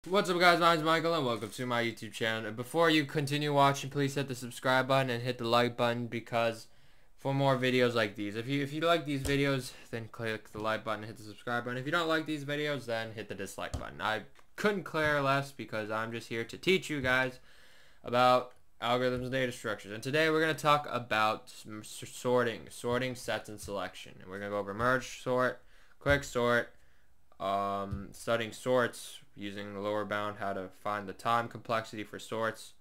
What's up, guys? My name's Michael and welcome to my YouTube channel. And before you continue watching, please hit the subscribe button and hit the like button because for more videos like these. If you like these videos, then click the like button and hit the subscribe button. If you don't like these videos, then hit the dislike button. I couldn't care less because I'm just here to teach you guys about algorithms and data structures. And today we're going to talk about sorting sets and selection. And we're going to go over Mergesort, Quicksort, studying sorts using the lower bound, how to find the time complexity for sorts,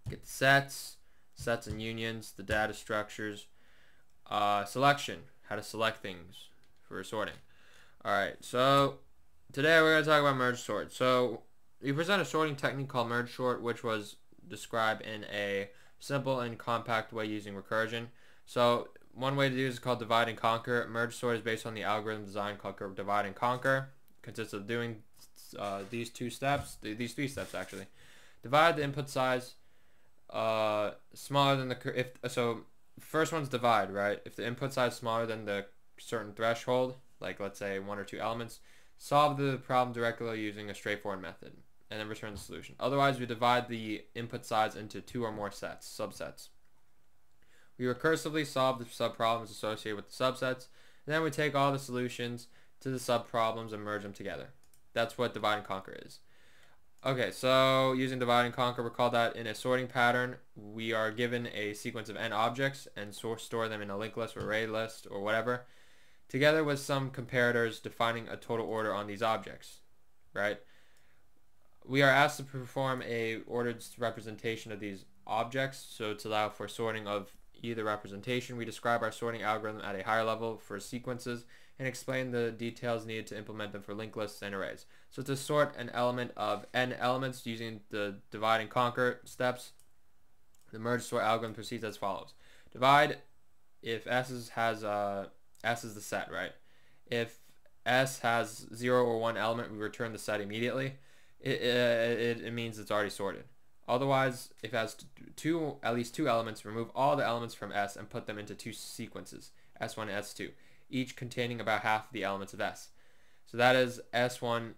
get sets and unions, the data structures, selection, how to select things for sorting. Alright, so today we're going to talk about Mergesort. So we present a sorting technique called Mergesort, which was described in a simple and compact way using recursion. So one way to do this is called divide and conquer. Mergesort is based on the algorithm design called divide and conquer. It consists of doing these three steps actually. Divide the input size smaller than the first one's divide, right? If the input size is smaller than the certain threshold, like let's say 1 or 2 elements, solve the problem directly using a straightforward method and then return the solution. Otherwise, we divide the input size into 2 or more subsets. We recursively solve the subproblems associated with the subsets, and then we take all the solutions to the subproblems and merge them together. That's what divide and conquer is. Okay, so using divide and conquer, recall that in a sorting pattern, we are given a sequence of n objects and store them in a linked list or array list or whatever, together with some comparators defining a total order on these objects, right? We are asked to perform a ordered representation of these objects, so to allow for sorting of either representation, we describe our sorting algorithm at a higher level for sequences and explain the details needed to implement them for linked lists and arrays. So to sort an element of n elements using the divide and conquer steps, the Mergesort algorithm proceeds as follows. Divide if S is the set, right? If S has 0 or 1 element, we return the set immediately. It means it's already sorted. Otherwise, if it has at least two elements, remove all the elements from S and put them into 2 sequences, S1 and S2, each containing about half of the elements of S. So that is S1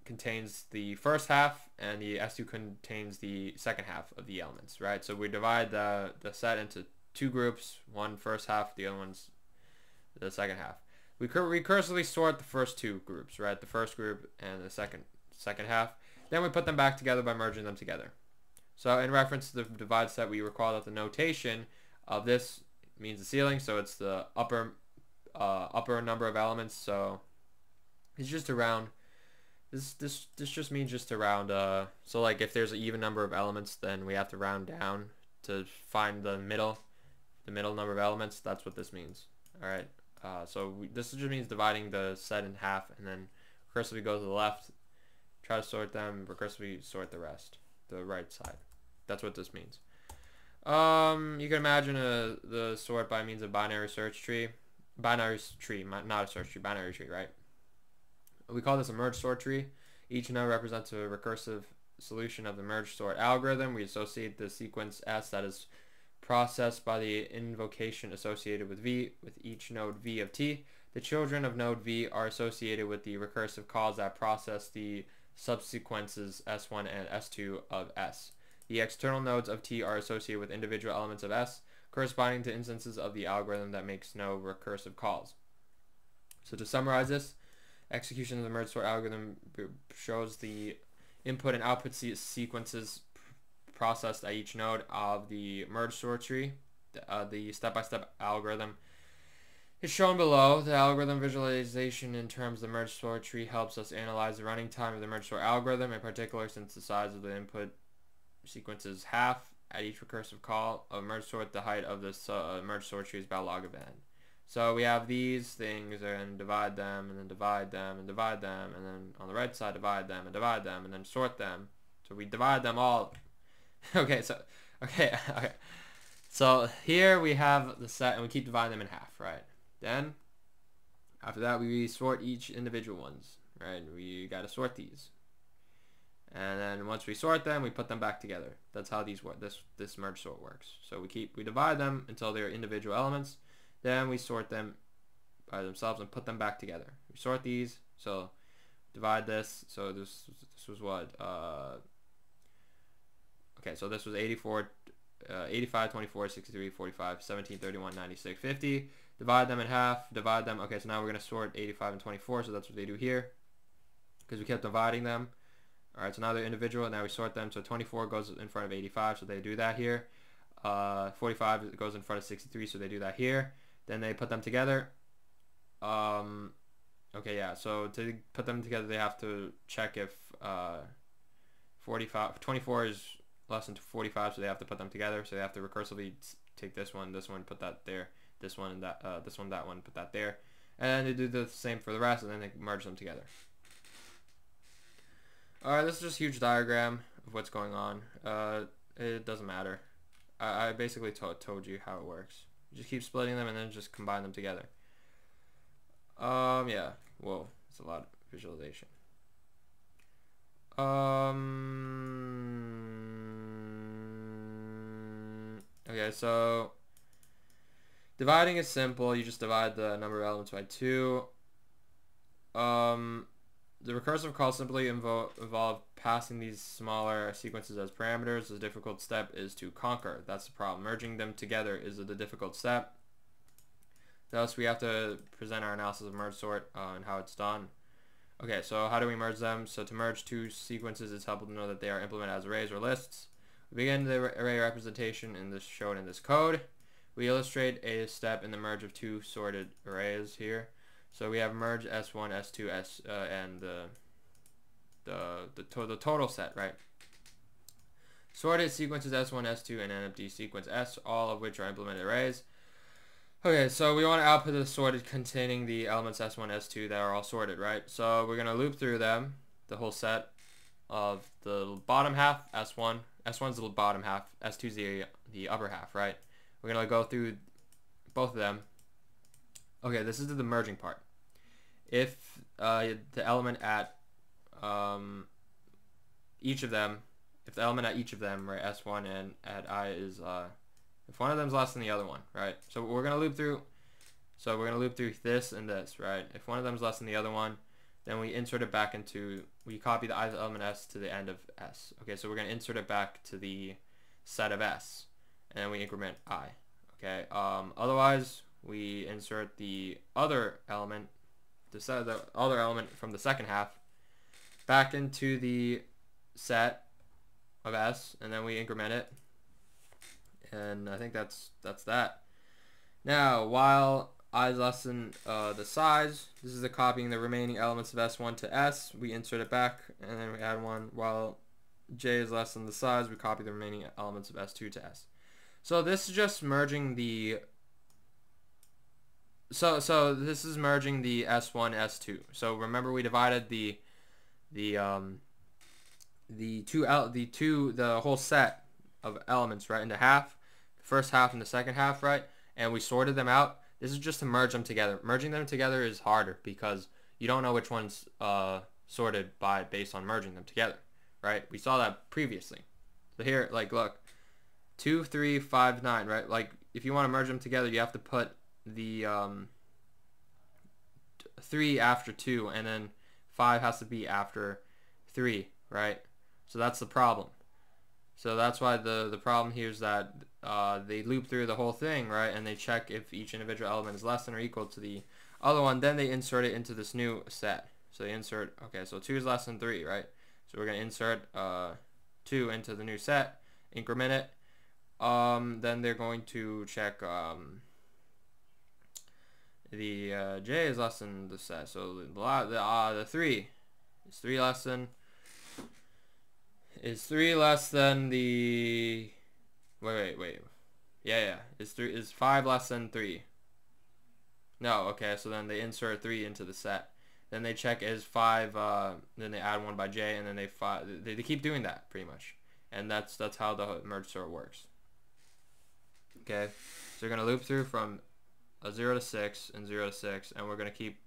contains the first half and the S2 contains the second half of the elements, right? So we divide the set into 2 groups, one first half, the other one's the second half. We recursively sort the first 2 groups, right? The first group and the second half. Then we put them back together by merging them together. So in reference to the divide set, we recall that the notation of this means the ceiling, so it's the upper number of elements. So it's just around. This just means just around. So like if there's an even number of elements, then we have to round down to find the middle number of elements. That's what this means. All right. This just means dividing the set in half, and then recursively go to the left, try to sort them, recursively sort the rest, the right side. That's what this means. You can imagine the sort by means of binary tree, not a search tree, binary tree, right? We call this a Mergesort tree. Each node represents a recursive solution of the Mergesort algorithm. We associate the sequence S that is processed by the invocation associated with V with each node V of T. The children of node V are associated with the recursive calls that process the subsequences S1 and S2 of S. The external nodes of T are associated with individual elements of S, corresponding to instances of the algorithm that makes no recursive calls. So to summarize this, execution of the Mergesort algorithm shows the input and output sequences processed at each node of the Mergesort tree. The step-by-step algorithm is shown below. The algorithm visualization in terms of the Mergesort tree helps us analyze the running time of the Mergesort algorithm, in particular since the size of the input sequence is half at each recursive call of Mergesort. The height of this Mergesort tree is about log of n. So we have these things and divide them and then divide them and divide them, and then on the right side divide them and then sort them. So we divide them all. Okay. So here we have the set and we keep dividing them in half, right? Then after that we sort each individual ones, right? We got to sort these. And then once we sort them, we put them back together. That's how these work. This Mergesort works. So we divide them until they're individual elements. Then we sort them by themselves and put them back together. We sort these, so divide this. So this was what? Okay, so this was 84, 85, 24, 63, 45, 17, 31, 96, 50. Divide them in half. Divide them. Okay, so now we're going to sort 85 and 24. So that's what they do here, because we kept dividing them. All right, so now they're individual. Now we sort them. So 24 goes in front of 85, so they do that here. 45 goes in front of 63, so they do that here. Then they put them together. Okay, yeah, so to put them together, they have to check if 24 is less than 45, so they have to put them together. So they have to recursively take this one, put that there, this one, and that, this one, that one, put that there. And then they do the same for the rest, and then they merge them together. Alright, this is just a huge diagram of what's going on. It doesn't matter. I basically told you how it works. You just keep splitting them and then just combine them together. Yeah. Whoa, it's a lot of visualization. Okay, so dividing is simple. You just divide the number of elements by 2. The recursive call simply involve passing these smaller sequences as parameters. The difficult step is to conquer. That's the problem. Merging them together is the difficult step. Thus, we have to present our analysis of Mergesort and how it's done. Okay, so how do we merge them? So to merge two sequences, it's helpful to know that they are implemented as arrays or lists. We begin the array representation in this shown in this code. We illustrate a step in the merge of two sorted arrays here. So we have merge S1, S2, and the total set, right? Sorted sequences S1, S2, and an empty sequence S, all of which are implemented arrays. Okay, so we want to output the sorted containing the elements S1, S2 that are all sorted, right? So we're going to loop through them, the whole set of the bottom half, S1. S1's the bottom half, S2's the upper half, right? We're going to go through both of them. Okay, this is the merging part. If the element at each of them, right, S1 and at I is, if one of them is less than the other one, right? So we're going to loop through, this and this, right? If one of them is less than the other one, then we insert it back into, we copy the ith element S to the end of S. Okay, so we're going to insert it back to the set of S, and then we increment I. Okay, otherwise, we insert the other element, the other element from the second half back into the set of S, and then we increment it. And I think that's that. Now, while I is less than the size, this is the copying the remaining elements of S1 to S. We insert it back, and then we add one. While J is less than the size, we copy the remaining elements of S2 to S. So this is just merging the. So this is merging the S1, S2. So remember we divided the whole set of elements, right, into half. First half and the second half, right? And we sorted them out. This is just to merge them together. Merging them together is harder because you don't know which one's sorted based on merging them together, right? We saw that previously. So here, like, look, 2, 3, 5, 9, right? Like, if you want to merge them together, you have to put the 3 after 2, and then 5 has to be after 3, right? So that's the problem. So that's why the problem here is that they loop through the whole thing, right? And they check if each individual element is less than or equal to the other one. Then they insert it into this new set. So they insert, okay, so 2 is less than 3, right? So we're going to insert 2 into the new set, increment it. Then they're going to check the J is less than the set. So the 3 is 3 less than. Is 3 less than the? Wait. Yeah. Is 5 less than 3? No. Okay. So then they insert 3 into the set. Then they check is 5. Then they add 1 by J, and then they keep doing that pretty much. And that's how the merge sort works. Okay. So you're gonna loop through from 0 to 6 and 0 to 6, and we're gonna keep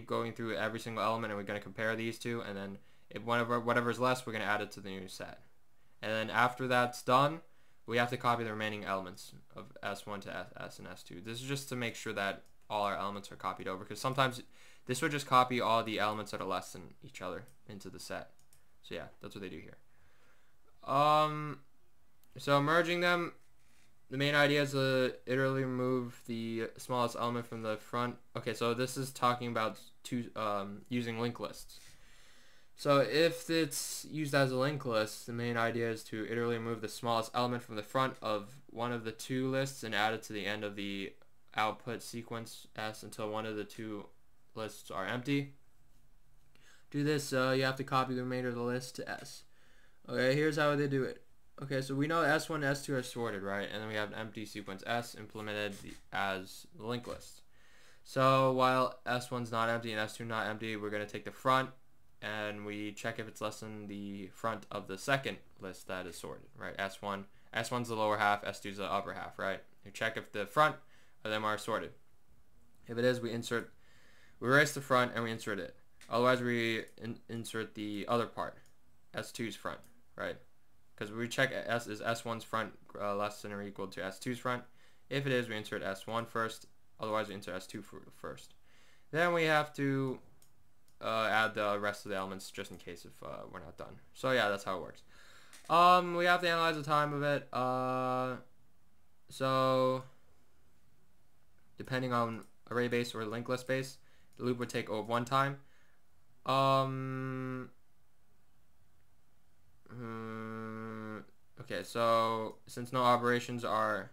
going through every single element, and we're gonna compare these two, and then. If whatever's less, we're going to add it to the new set. And then after that's done, we have to copy the remaining elements of S1 to S and S2. This is just to make sure that all our elements are copied over, because sometimes This would just copy all the elements that are less than each other into the set. So yeah, that's what they do here. So merging them, the main idea is to iteratively remove the smallest element from the front. Okay, so this is talking about using linked lists. So if it's used as a linked list, the main idea is to iteratively remove the smallest element from the front of one of the two lists and add it to the end of the output sequence S until one of the two lists are empty. Do this, you have to copy the remainder of the list to S. Okay, here's how they do it. Okay, so we know S1 and S2 are sorted, right? And then we have an empty sequence S implemented as the linked list. So while S1's not empty and S2 not empty, we're going to take the front and we check if it's less than the front of the second list that is sorted, right? S1's the lower half, S2's the upper half, right? You check if the front of them are sorted. If it is, we erase the front and we insert it. Otherwise, we insert the other part, S2's front, right? Because we check is S1's front less than or equal to S2's front. If it is, we insert S1 first. Otherwise, we insert S2 first. Then we have to add the rest of the elements just in case if we're not done. So yeah, that's how it works. We have to analyze the time of it. So depending on array base or linked list base, the loop would take over 1 time. Okay, so since no insertions are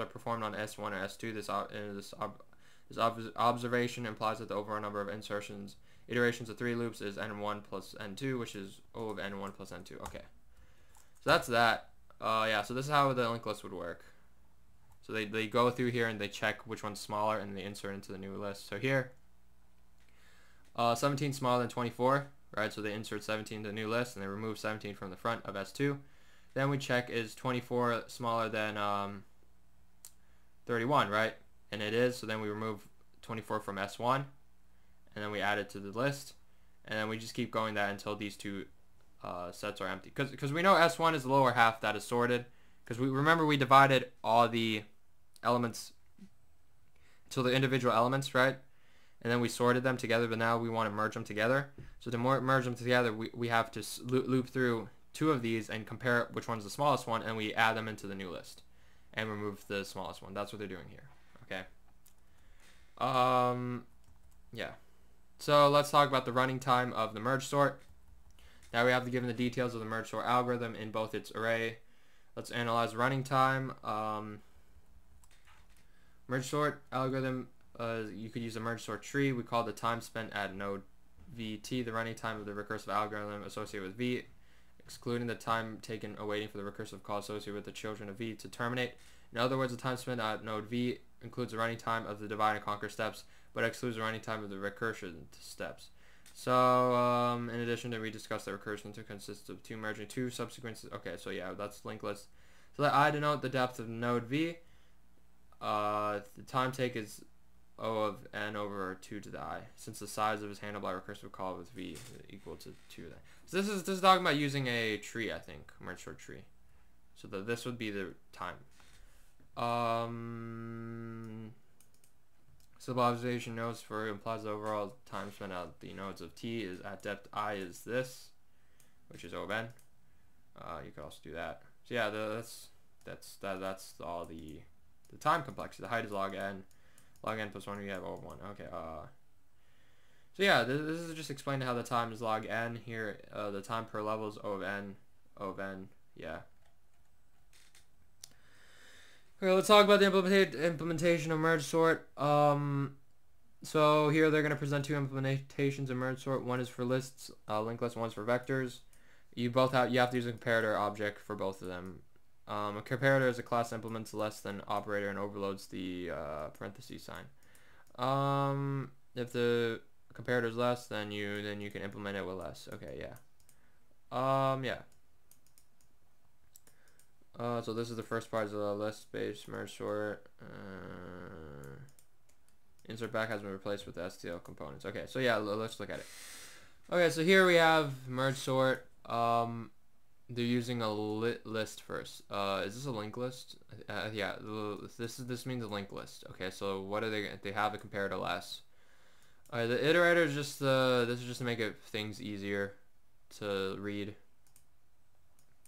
performed on S1 or S2, this observation implies that the overall number of iterations of 3 loops is n1 plus n2, which is O of n1 plus n2. Okay, so that's that. Yeah, so this is how the linked list would work. So they go through here and they check which one's smaller and they insert into the new list. So here, 17 smaller than 24, right? So they insert 17 to the new list and they remove 17 from the front of S2. Then we check is 24 smaller than 31, right? And it is, so then we remove 24 from S1 and then we add it to the list, and then we just keep going that until these two sets are empty. Because we know S1 is the lower half that is sorted, because we divided all the elements to the individual elements, right? And then we sorted them together, but now we want to merge them together. So to merge them together, we have to loop through 2 of these and compare which one's the smallest one, and we add them into the new list and remove the smallest one. That's what they're doing here. Okay. Yeah. So let's talk about the running time of the merge sort. Now we have to give the details of the merge sort algorithm in both its array. Let's analyze running time. Merge sort algorithm, you could use a merge sort tree. We call the time spent at node VT the running time of the recursive algorithm associated with V, excluding the time taken awaiting for the recursive call associated with the children of V to terminate. In other words, the time spent at node V includes the running time of the divide and conquer steps, but excludes the running time of the recursion steps. So, in addition to we discussed that recursion to consist of merging two subsequences. Okay, so yeah, that's linked list. So let I denote the depth of node V. The time take is O of n over 2 to the I, since the size of his handle by recursive call with V is equal to 2 to the I. So this is talking about using a tree, I think, merge sort tree. So this would be the time. Simple observation notes for implies the overall time spent at the nodes of T is at depth I is this, which is O of n. You could also do that. So yeah, that's all the time complexity. The height is log n. Log n plus 1, we have O of 1. Okay. So yeah, this is just explaining how the time is log n here. The time per level is O of n. O of n. Yeah. Okay, let's talk about the implementation of merge sort. So here they're going to present 2 implementations of merge sort. One is for lists, linked list. One's for vectors. You have to use a comparator object for both of them. A comparator is a class that implements less than operator and overloads the parentheses sign. If the comparator is less, then you can implement it with less. Okay, yeah. Yeah. So this is the first part of the list-based merge sort. Insert back has been replaced with the STL components. Okay, so yeah, let's look at it. Okay, so here we have merge sort. They're using a list first. Is this a linked list? Yeah, this means a linked list. Okay, so what are they have a comparator less. Alright, the iterator is just this is just to make things easier to read.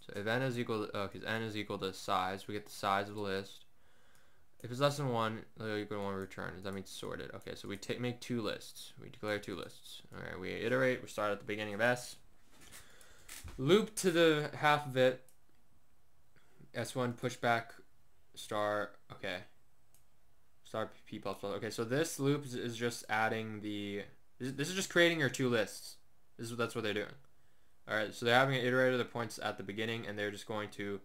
So if n is equal to, because n is equal to size, we get the size of the list. If it's less than 1, equal to 1 return. That means sorted. Okay, so we make two lists. We declare two lists. Alright, we iterate. We start at the beginning of S. Loop to the half of it. S1 pushback star. Okay. Star p plus plus. Okay, so this loop is just adding the. This is just creating your two lists. That's what they're doing. Alright, so they're having an iterator that points at the beginning, and they're just going to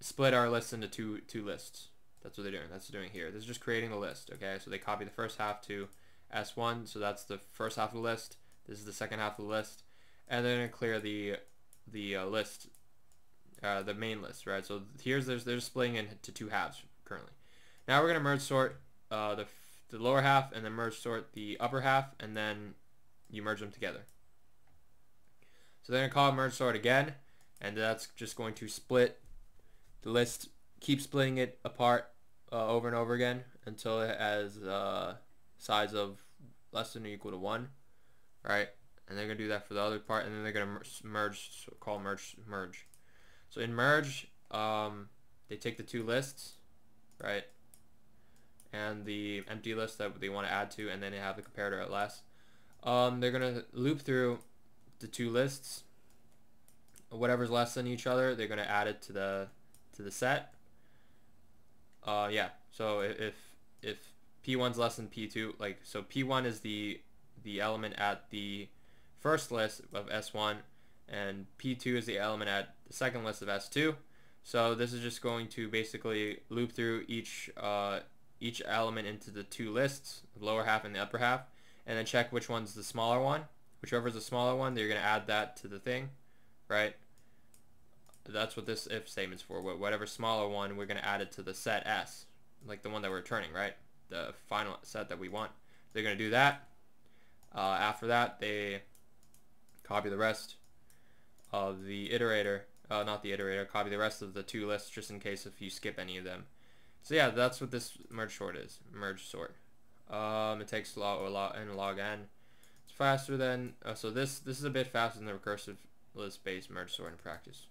split our list into two lists. That's what they're doing. That's what they're doing here. This is just creating the list. Okay, so they copy the first half to S1, so that's the first half of the list. This is the second half of the list, and they're gonna clear the list, the main list, right? So they're just splitting it into two halves currently. Now we're gonna merge sort the lower half, and then merge sort the upper half, and then you merge them together. So they're gonna call it merge sort again, and that's just going to split the list, keep splitting it apart over and over again until it has size of less than or equal to 1, right? And they're gonna do that for the other part, and then they're gonna merge, call merge. So in merge, they take the two lists, right, and the empty list that they want to add to, and then they have the comparator at less. They're gonna loop through the two lists. Whatever's less than each other, they're gonna add it to the set. Yeah. So if P1's less than P2, like, so P1 is the element at the first list of S1, and P2 is the element at the second list of S2. So this is just going to basically loop through each element into the two lists, the lower half and the upper half, and then check which one's the smaller one. Whichever is the smaller one, they're gonna add that to the thing, right? That's what this if statement's for. Whatever smaller one, we're gonna add it to the set S, like the one that we're returning, right? The final set that we want. They're gonna do that. After that, they copy the rest of the iterator, not the iterator, copy the rest of the two lists just in case if you skip any of them. So yeah, that's what this merge sort is. Merge sort. It takes log n. It's faster than so this is a bit faster than the recursive list-based merge sort in practice,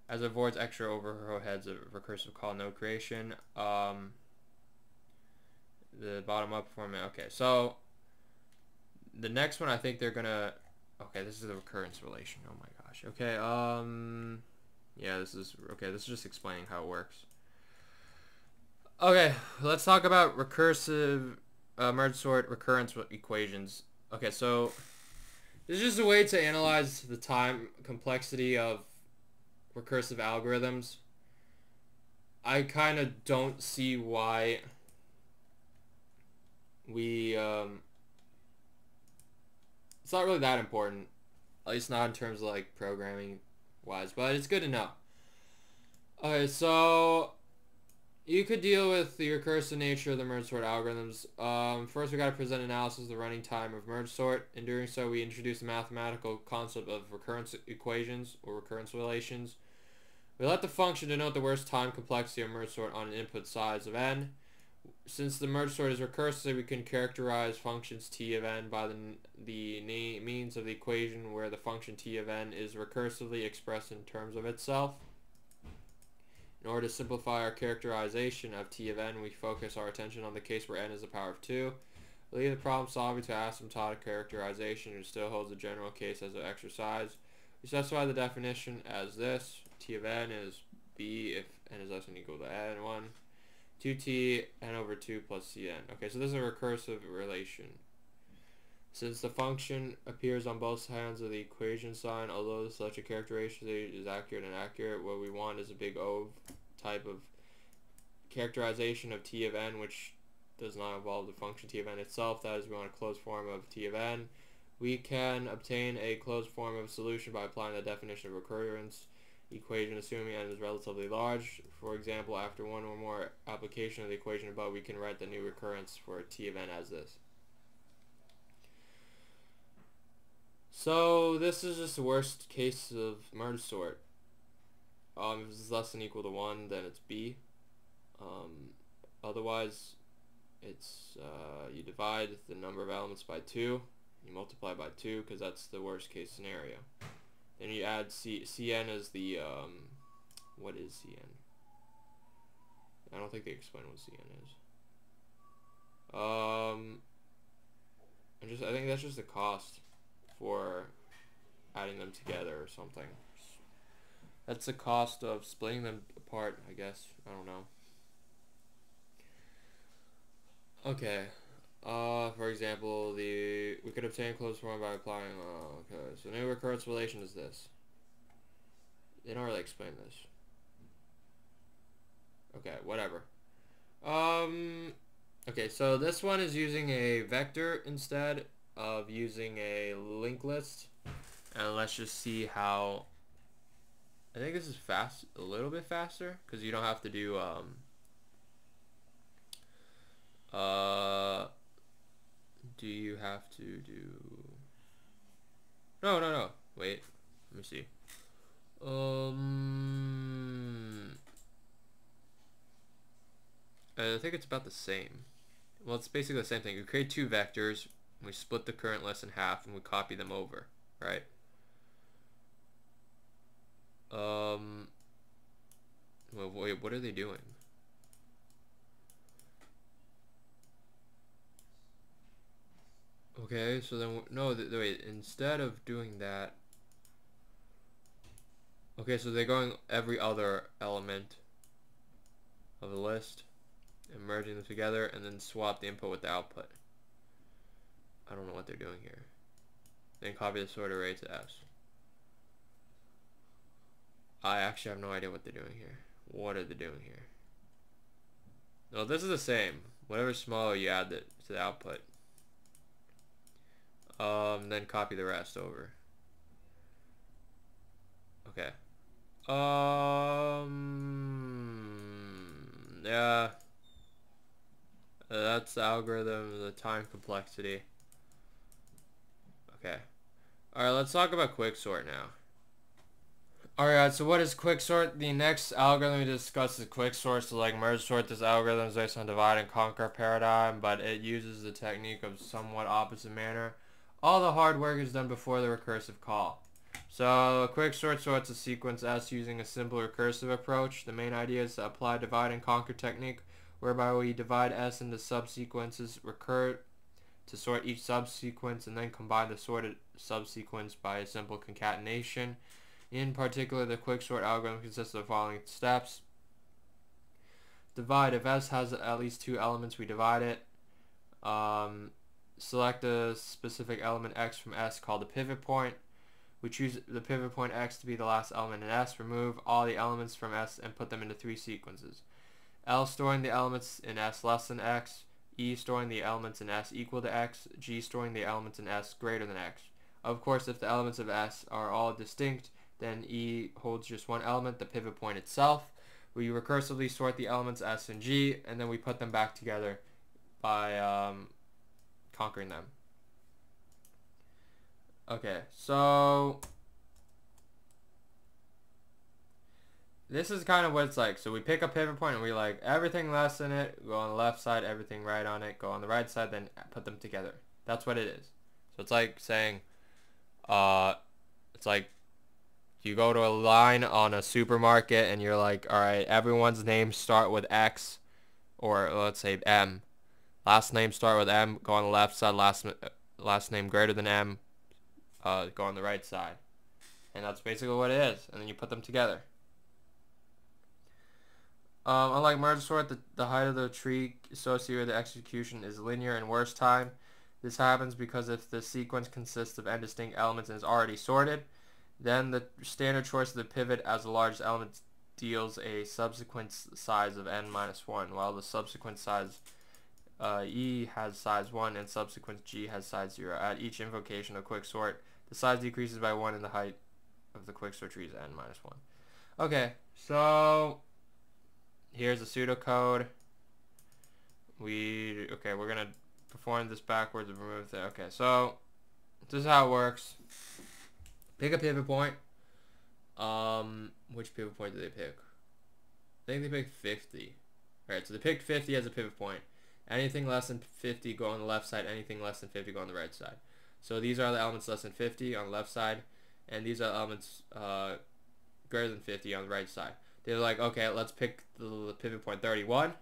as it avoids extra overheads of recursive call node creation. The bottom up format. Okay, so the next one I think they're gonna. Okay, this is the recurrence relation. Oh my gosh. Okay. Yeah, this is okay. This is just explaining how it works. Okay, let's talk about recursive merge sort recurrence equations. Okay, so this is just a way to analyze the time complexity of recursive algorithms. I kind of don't see why we it's not really that important, at least not in terms of like programming wise, but it's good to know. Okay, so you could deal with the recursive nature of the merge sort algorithms. First, we got to present analysis of the running time of merge sort. In doing so, we introduce the mathematical concept of recurrence equations or recurrence relations. We let the function denote the worst time complexity of merge sort on an input size of n. Since the merge sort is recursive, we can characterize functions t of n by the means of the equation where the function t of n is recursively expressed in terms of itself. In order to simplify our characterization of t of n, we focus our attention on the case where n is the power of 2. We leave the problem solving to asymptotic characterization, which still holds the general case as an exercise. We specify the definition as this. T of n is b if n is less than or equal to n1. 2t n over 2 plus cn. Okay, so this is a recursive relation. Since the function appears on both sides of the equation sign, although such a characterization is accurate and inaccurate, what we want is a big O type of characterization of t of n, which does not involve the function t of n itself. That is, we want a closed form of t of n. We can obtain a closed form of solution by applying the definition of recurrence equation, assuming n is relatively large. For example, after one or more application of the equation above, we can write the new recurrence for t of n as this. So this is just the worst case of merge sort. If it's less than or equal to 1, then it's b. Otherwise, it's you divide the number of elements by 2, you multiply by 2 because that's the worst case scenario. Then you add Cn as the what is Cn? I don't think they explain what Cn is. I think that's just the cost for adding them together or something. That's the cost of splitting them apart, I guess. I don't know. Okay. For example, we could obtain closed form by applying. Okay. So new recurrence relation is this. They don't really explain this. Okay. Whatever. Okay. So this one is using a vector instead of using a linked list, and let's just see how. I think this is fast, a little bit faster, because you don't have to do do you have to do no wait, let me see. I think it's about the same. Well, it's basically the same thing. We create two vectors, we split the current list in half, and we copy them over, right? Well, wait, what are they doing? Okay, so then, no, wait, instead of doing that, okay, so they're going every other element of the list and merging them together, and then swap the input with the output. I don't know what they're doing here. Then copy the sort array to S. I actually have no idea what they're doing here. What are they doing here? No, this is the same. Whatever's smaller, you add it to the output. Then copy the rest over. Okay. Yeah. That's the algorithm, the time complexity. Okay. Alright, let's talk about Quicksort now. Alright, so what is Quicksort? The next algorithm we discuss is Quicksort. So like Mergesort, this algorithm is based on divide and conquer paradigm, but it uses the technique of somewhat opposite manner. All the hard work is done before the recursive call. So Quicksort sorts a sequence S using a simple recursive approach. The main idea is to apply divide and conquer technique, whereby we divide S into subsequences, recur to sort each subsequence, and then combine the sorted subsequence by a simple concatenation. In particular, the Quicksort algorithm consists of the following steps. Divide. If S has at least two elements, we divide it. Select a specific element X from S called the pivot point. We choose the pivot point X to be the last element in S. Remove all the elements from S and put them into three sequences. L storing the elements in S less than X. E storing the elements in S equal to X. G storing the elements in S greater than X. Of course, if the elements of S are all distinct, then E holds just one element, the pivot point itself. We recursively sort the elements S and G, and then we put them back together by conquering them. Okay, so this is kind of what it's like. So we pick a pivot point and we like everything less than it, go on the left side, everything right on it, go on the right side, then put them together. That's what it is. So it's like saying, it's like you go to a line on a supermarket and you're like, all right, everyone's names start with X, or let's say M. Last name start with M, go on the left side, last name greater than M, go on the right side. And that's basically what it is. And then you put them together. Unlike Mergesort, the height of the tree associated with the execution is linear in worst time. This happens because if the sequence consists of n distinct elements and is already sorted, then the standard choice of the pivot as the largest element deals a subsequent size of n minus 1, while the subsequent size E has size 1 and subsequent G has size 0. At each invocation of Quicksort, the size decreases by 1 and the height of the Quicksort tree is n minus 1. Okay, so here's the pseudocode. We're gonna perform this backwards and remove that. Okay, so this is how it works. Pick a pivot point. Which pivot point did they pick? I think they picked 50. Alright, so they picked 50 as a pivot point. Anything less than 50 go on the left side, anything less than 50 go on the right side. So these are the elements less than 50 on the left side, and these are elements greater than 50 on the right side. They're like, okay, let's pick the pivot point 31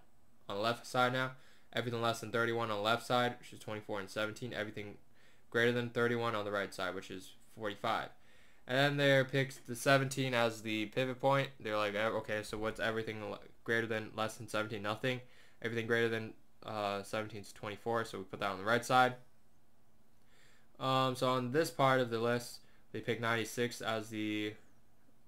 on the left side now. Everything less than 31 on the left side, which is 24 and 17. Everything greater than 31 on the right side, which is 45. And then they picked the 17 as the pivot point. They're like, okay, so what's everything greater than less than 17? Nothing. Everything greater than 17 is 24, so we put that on the right side. So on this part of the list, they picked 96 as the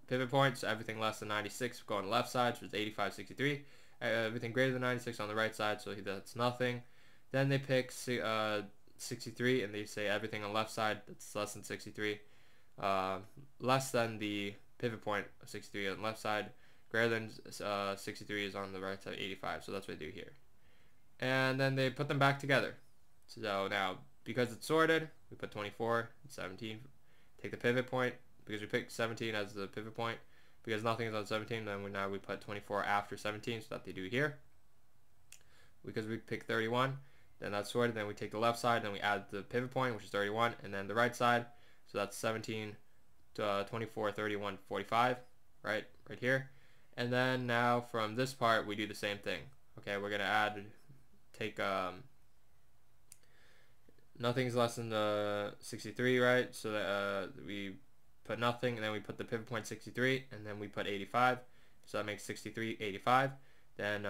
pivot point, so everything less than 96 go on the left side, which is 85, 63. Everything greater than 96 on the right side, so that's nothing. Then they pick 63, and they say everything on the left side that's less than 63, less than the pivot point of 63 on the left side, greater than 63 is on the right side, 85. So that's what they do here. And then they put them back together. So now, because it's sorted, we put 24 and 17. Take the pivot point, because we picked 17 as the pivot point. Because nothing is on 17, then now we put 24 after 17, so that they do here. Because we picked 31, then that's sorted. Then we take the left side, then we add the pivot point, which is 31, and then the right side. So that's 17, 24, 31, 45, right here. And then now from this part, we do the same thing. Okay, we're gonna take nothing's less than the 63, right? So that we put nothing, and then we put the pivot point 63, and then we put 85. So that makes 63, 85. Then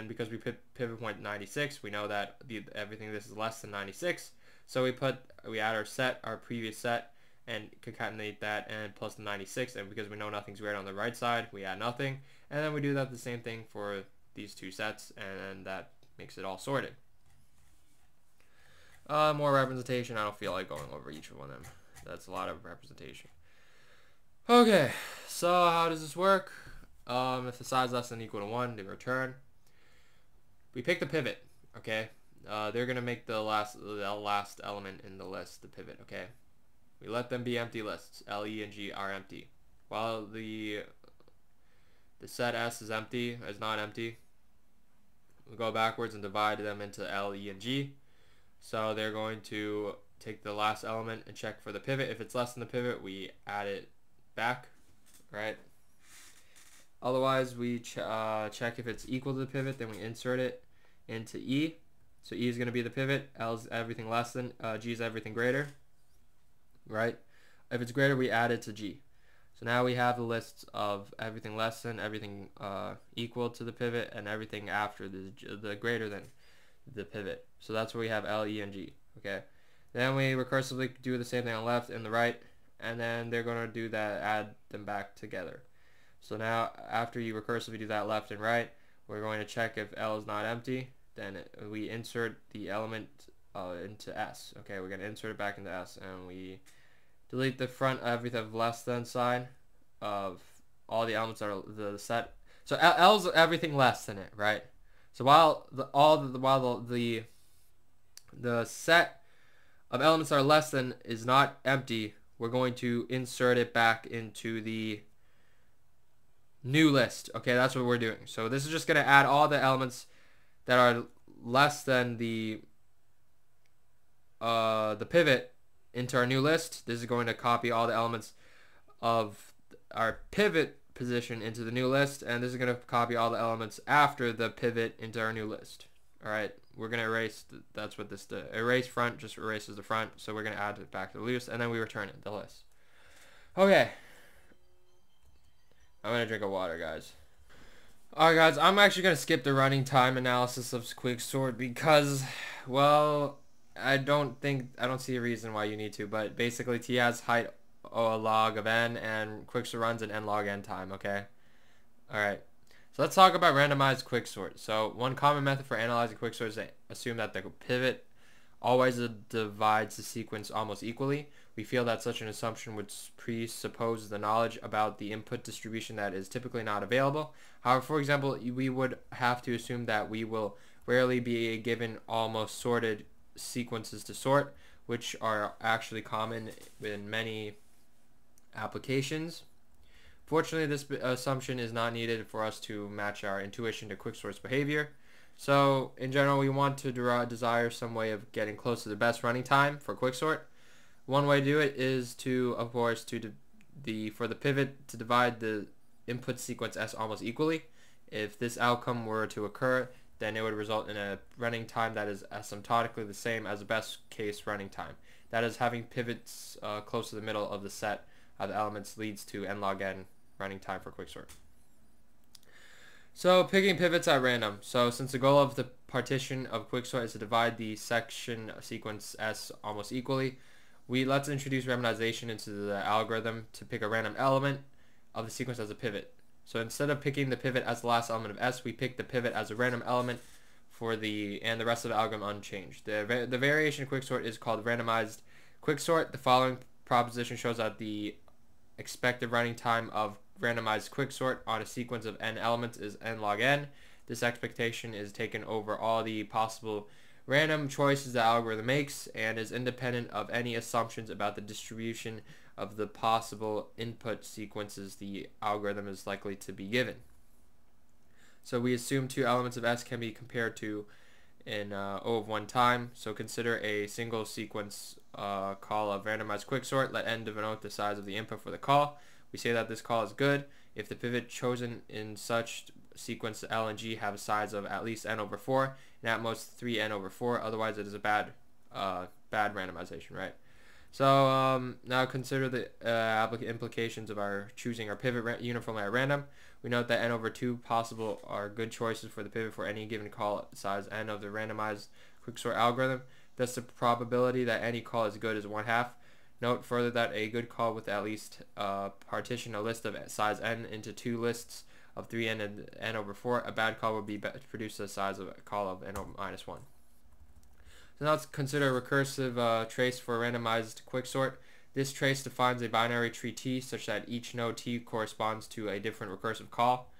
because we put pivot point 96, we know that everything this is less than 96. So we add our previous set, and concatenate that and plus the 96. And because we know nothing's greater on the right side, we add nothing. And then we do that the same thing for these two sets, and that makes it all sorted. More representation. I don't feel like going over each one of them. That's a lot of representation. Okay, so how does this work? If the size less than or equal to 1, they return. We pick the pivot. Okay, they're gonna make the last element in the list the pivot. Okay, we let them be empty lists. L, E, and G are empty, while the set S is not empty. We go backwards and divide them into L, E, and G. So they're going to take the last element and check for the pivot. If it's less than the pivot, we add it back, right? Otherwise, we check if it's equal to the pivot, then we insert it into E. So E is going to be the pivot, L is everything less than, G is everything greater, right? If it's greater, we add it to G. So now we have the lists of everything less than, everything equal to the pivot, and everything after the greater than the pivot. So that's where we have L, E, and G. Okay. Then we recursively do the same thing on the left and the right, and then they're going to do that, add them back together. So now after you recursively do that left and right, we're going to check if L is not empty. Then we insert the element into S. Okay, we're going to insert it back into S, and we delete the front everything less than sign of all the elements that are the set. So L is everything less than it, right? So while the set of elements that are less than is not empty, we're going to insert it back into the new list. Okay, that's what we're doing. So this is just going to add all the elements that are less than the pivot into our new list. This is going to copy all the elements of our pivot position into the new list, and this is going to copy all the elements after the pivot into our new list. Alright, we're going to erase, that's what this does. Erase front just erases the front, so we're going to add it back to the list, and then we return it, the list. Okay. I'm going to drink a water, guys. Alright, guys, I'm actually going to skip the running time analysis of Quicksort because, well, I don't see a reason why you need to, but basically T has height log of n, and Quicksort runs at n log n time, okay? Alright. So let's talk about randomized quicksort. So one common method for analyzing quicksort is to assume that the pivot always divides the sequence almost equally. We feel that such an assumption would presuppose the knowledge about the input distribution that is typically not available. However, for example, we would have to assume that we will rarely be given almost sorted sequences to sort, which are actually common in many applications. Fortunately, this assumption is not needed for us to match our intuition to Quicksort's behavior. So in general, we want to desire some way of getting close to the best running time for Quicksort. One way to do it is to, of course, for the pivot to divide the input sequence S almost equally. If this outcome were to occur, then it would result in a running time that is asymptotically the same as the best case running time. That is, having pivots close to the middle of the set of the elements leads to n log n running time for Quicksort. So picking pivots at random. So since the goal of the partition of Quicksort is to divide the section sequence S almost equally, let's introduce randomization into the algorithm to pick a random element of the sequence as a pivot. So instead of picking the pivot as the last element of S, we pick the pivot as a random element and the rest of the algorithm unchanged. The variation of Quicksort is called Randomized Quicksort. The following proposition shows that the expected running time of Randomized Quicksort on a sequence of n elements is n log n. This expectation is taken over all the possible random choices the algorithm makes and is independent of any assumptions about the distribution of the possible input sequences the algorithm is likely to be given. So we assume two elements of S can be compared to in O of one time. So consider a single sequence call of Randomized Quicksort. Let n denote the size of the input for the call. We say that this call is good if the pivot chosen in such sequence L and G have a size of at least n over 4 and at most 3n over 4. Otherwise, it is a bad randomization, right? So now consider the implications of our choosing our pivot uniformly at random. We note that n over 2 possible are good choices for the pivot for any given call size n of the randomized quicksort algorithm. Thus, the probability that any call is good is 1/2. Note further that a good call with at least partition a list of size n into two lists of 3n and n over 4. A bad call would produce the size of a call of n over -1. So now let's consider a recursive trace for randomized quicksort. This trace defines a binary tree T such that each node T corresponds to a different recursive call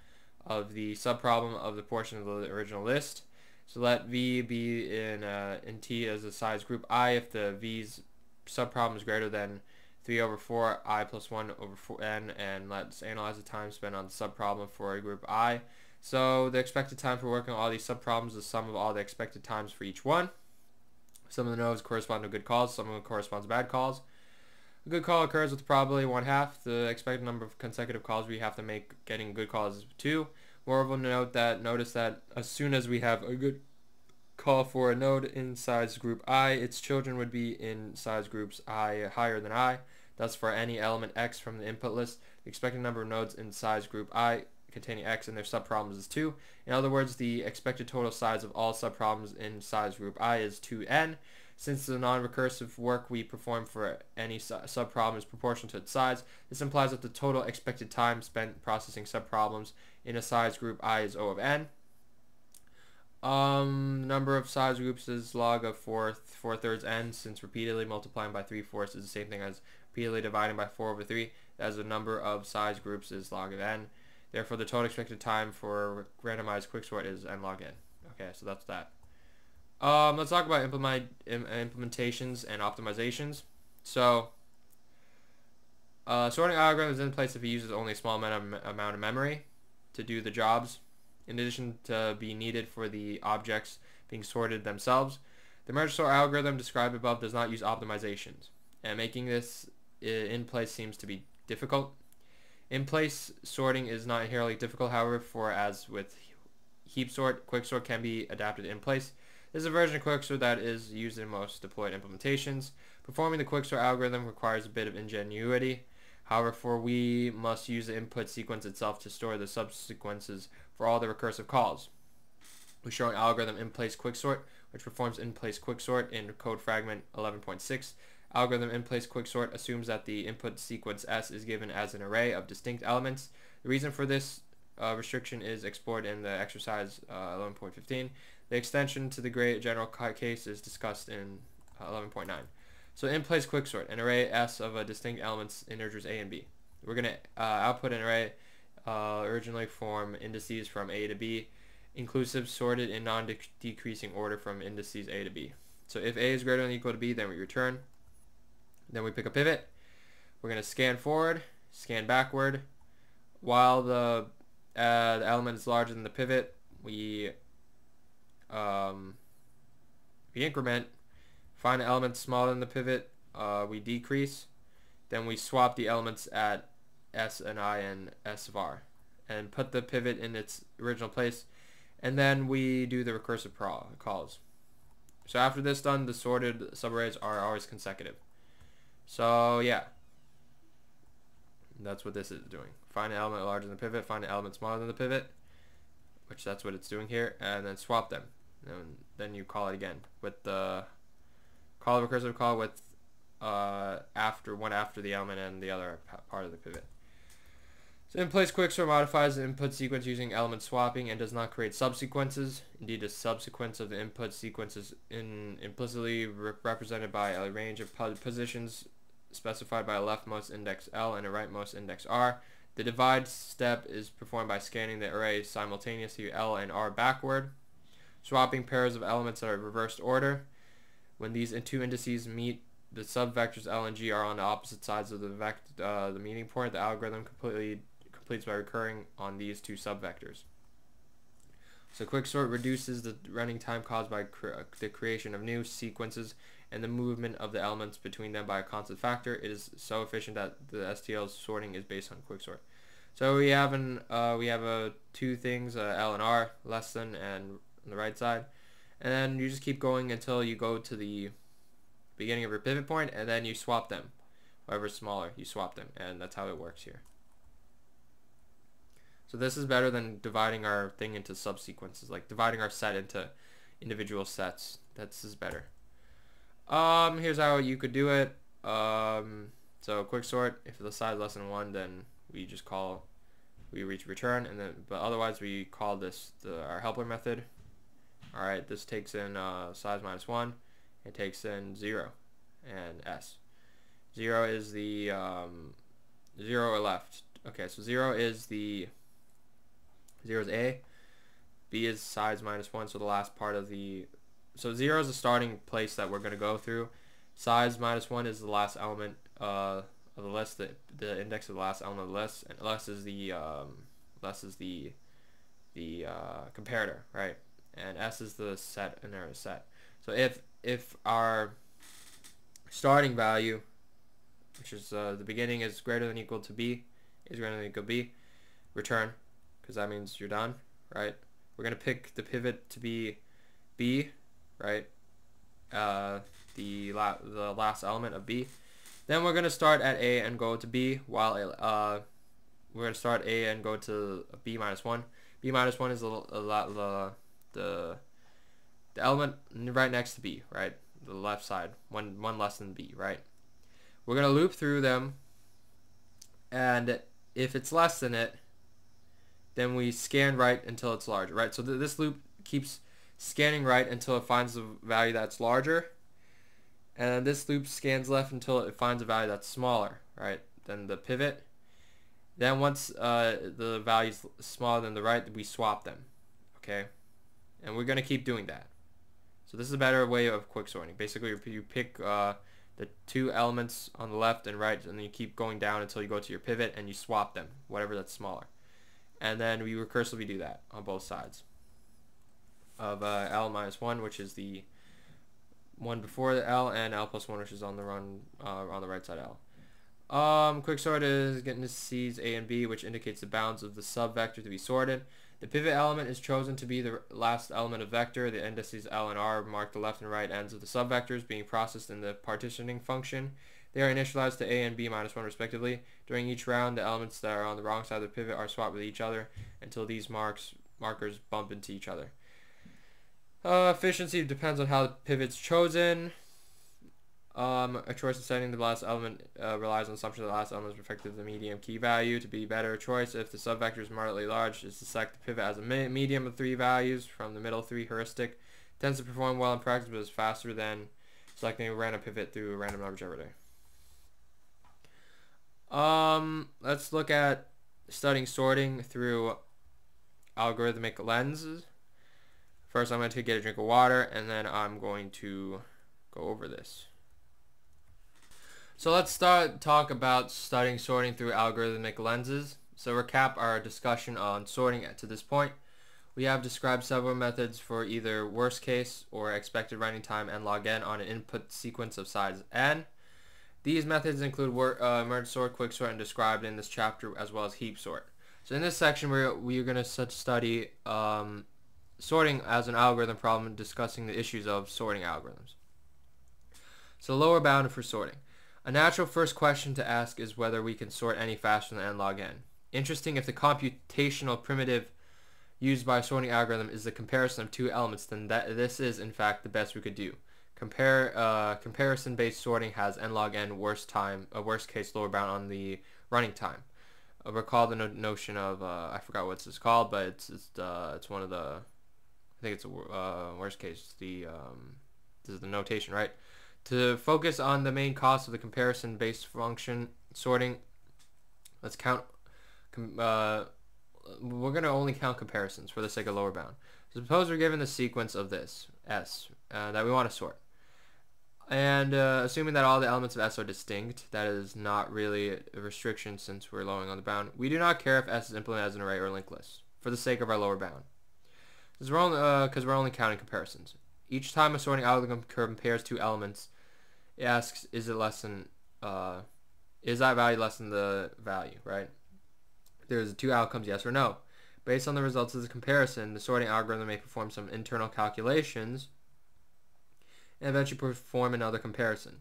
of the subproblem of the portion of the original list. So let V be in T as a size group I if the V's subproblem is greater than 3 over 4 I plus 1 over 4n, and let's analyze the time spent on the subproblem for a group I. So the expected time for working on all these subproblems is the sum of all the expected times for each one. Some of the nodes correspond to good calls, some of them correspond to bad calls. A good call occurs with probability 1/2. The expected number of consecutive calls we have to make getting good calls is 2. Moreover, notice that as soon as we have a good call for a node in size group I, its children would be in size groups I higher than I. Thus, for any element X from the input list, the expected number of nodes in size group I containing X and their subproblems is 2. In other words, the expected total size of all subproblems in size group I is 2n. Since the non-recursive work we perform for any subproblem is proportional to its size, this implies that the total expected time spent processing subproblems in a size group I is O of n. Number of size groups is log of 4/3 n, since repeatedly multiplying by 3/4 is the same thing as repeatedly dividing by 4 over 3, as the number of size groups is log of n. Therefore, the total expected time for randomized quicksort is n log n. Okay, so that's that. Let's talk about implementations and optimizations. So, sorting algorithm is in place if it uses only a small amount of memory to do the jobs, in addition to be needed for the objects being sorted themselves. The Mergesort algorithm described above does not use optimizations, and making this in place seems to be difficult. In-place sorting is not inherently difficult, however, for as with heap sort, quicksort can be adapted in place. This is a version of quicksort that is used in most deployed implementations. Performing the quicksort algorithm requires a bit of ingenuity. However, for we must use the input sequence itself to store the subsequences for all the recursive calls. We show an algorithm in-place quicksort, which performs in-place quicksort in code fragment 11.6. Algorithm in-place quicksort assumes that the input sequence S is given as an array of distinct elements. The reason for this restriction is explored in the exercise 11.15. The extension to the general case is discussed in 11.9. So in-place quicksort, an array S of distinct elements, integers A and B. We're going to output an array originally from indices from A to B, inclusive sorted in non-decreasing order from indices A to B. So if A is greater than or equal to B, then we return. Then we pick a pivot. We're going to scan forward, scan backward. While the element is larger than the pivot, we we increment, find an element smaller than the pivot, we decrease, then we swap the elements at S and I and S of R, and put the pivot in its original place, and then we do the recursive calls. So after this done, the sorted subarrays are always consecutive. So yeah, that's what this is doing. Find an element larger than the pivot, find an element smaller than the pivot, which that's what it's doing here, and then swap them. And then you call it again with the recursive call with one after the element and the other part of the pivot. So in-place quicksort modifies the input sequence using element swapping and does not create subsequences. Indeed, a subsequence of the input sequence is implicitly represented by a range of positions specified by a leftmost index L and a rightmost index R. The divide step is performed by scanning the array simultaneously L and R backward, swapping pairs of elements that are reversed order. When these two indices meet, the subvectors L and G are on the opposite sides of the meeting point. The algorithm completes by recurring on these two subvectors. So quicksort reduces the running time caused by the creation of new sequences and the movement of the elements between them by a constant factor. It is so efficient that the STL's sorting is based on quicksort. So we have two things, L and R, less than and on the right side, and then you just keep going until you go to the beginning of your pivot point, and then you swap them. Whoever's smaller, you swap them, and that's how it works here. So this is better than dividing our thing into subsequences, like dividing our set into individual sets. This is better. Here's how you could do it. So quicksort, if the size is less than 1, then we just reach return, and then but otherwise we call this our helper method. All right, this takes in size minus 1. It takes in 0 and S. 0 is the 0 or left. Okay, so 0 is A. B is size minus 1, so the last part of so 0 is the starting place that we're going to go through. Size minus 1 is the last element of the list, the index of the last element of the list, and less is the comparator, right? And S is the set and their set. So if our starting value, which is the beginning, is greater than or equal to B, is greater than or equal to B, return, because that means you're done, right? We're going to pick the pivot to be B, right? The last element of B. Then we're going to start at A and go to B, while we're going to start A and go to B minus 1. B minus 1 is the element right next to B, right? The left side, one less than B, right? We're going to loop through them, and if it's less than it, then we scan right until it's larger, right? So this loop keeps scanning right until it finds a value that's larger, and this loop scans left until it finds a value that's smaller, right, than the pivot. Then once the value's smaller than the right, we swap them, okay? And we're going to keep doing that. So this is a better way of quicksorting. Basically, you pick the two elements on the left and right, and then you keep going down until you go to your pivot, and you swap them, whatever that's smaller. And then we recursively do that on both sides of L minus 1, which is the one before the L, and L plus 1, which is on the right side L. Quicksort is getting to C's A and B, which indicates the bounds of the subvector to be sorted. The pivot element is chosen to be the last element of vector. The indices L and R mark the left and right ends of the subvectors being processed in the partitioning function. They are initialized to A and B minus 1 respectively. During each round, the elements that are on the wrong side of the pivot are swapped with each other until these markers bump into each other. Efficiency depends on how the pivot's chosen. A choice of setting the last element relies on the assumption that the last element is reflective of the medium key value. To be better choice, if the subvector is moderately large, is to select the pivot as a medium of 3 values from the middle 3 heuristic. Tends to perform well in practice, but is faster than selecting a random pivot through a random number generator. Let's look at studying sorting through algorithmic lenses. First, I'm going to get a drink of water, and then I'm going to go over this. So let's talk about studying sorting through algorithmic lenses. So recap our discussion on sorting to this point. We have described several methods for either worst case or expected running time n log n on an input sequence of size n. These methods include Mergesort, Quicksort, and described in this chapter, as well as heap sort. So in this section, we're going to study sorting as an algorithm problem, discussing the issues of sorting algorithms. So lower bound for sorting. A natural first question to ask is whether we can sort any faster than n log n. Interesting, if the computational primitive used by a sorting algorithm is the comparison of two elements, then this is in fact the best we could do. Comparison-based sorting has n log n worst case lower bound on the running time. Recall the notion of I forgot what this is called, but it's one of the, I think it's a worst case. This is the notation, right? To focus on the main cost of the comparison-based function sorting, let's count. We're going to only count comparisons for the sake of lower bound. So suppose we're given the sequence of this S that we want to sort, and assuming that all the elements of S are distinct, that is not really a restriction since we're lowering on the bound. We do not care if S is implemented as an array or linked list for the sake of our lower bound, because we're only counting comparisons. Each time a sorting algorithm compares two elements, it asks, is that value less than the value, right? There's two outcomes, yes or no. Based on the results of the comparison, the sorting algorithm may perform some internal calculations and eventually perform another comparison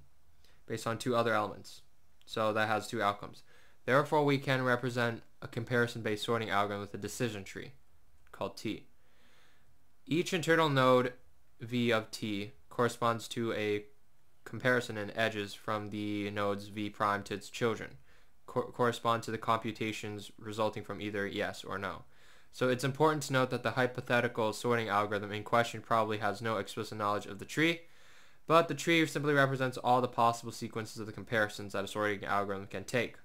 based on two other elements. So that has two outcomes. Therefore, we can represent a comparison-based sorting algorithm with a decision tree called T. Each internal node V of T corresponds to a comparison in edges from the nodes V prime to its children. Correspond to the computations resulting from either yes or no. So it's important to note that the hypothetical sorting algorithm in question probably has no explicit knowledge of the tree, but the tree simply represents all the possible sequences of the comparisons that a sorting algorithm can take.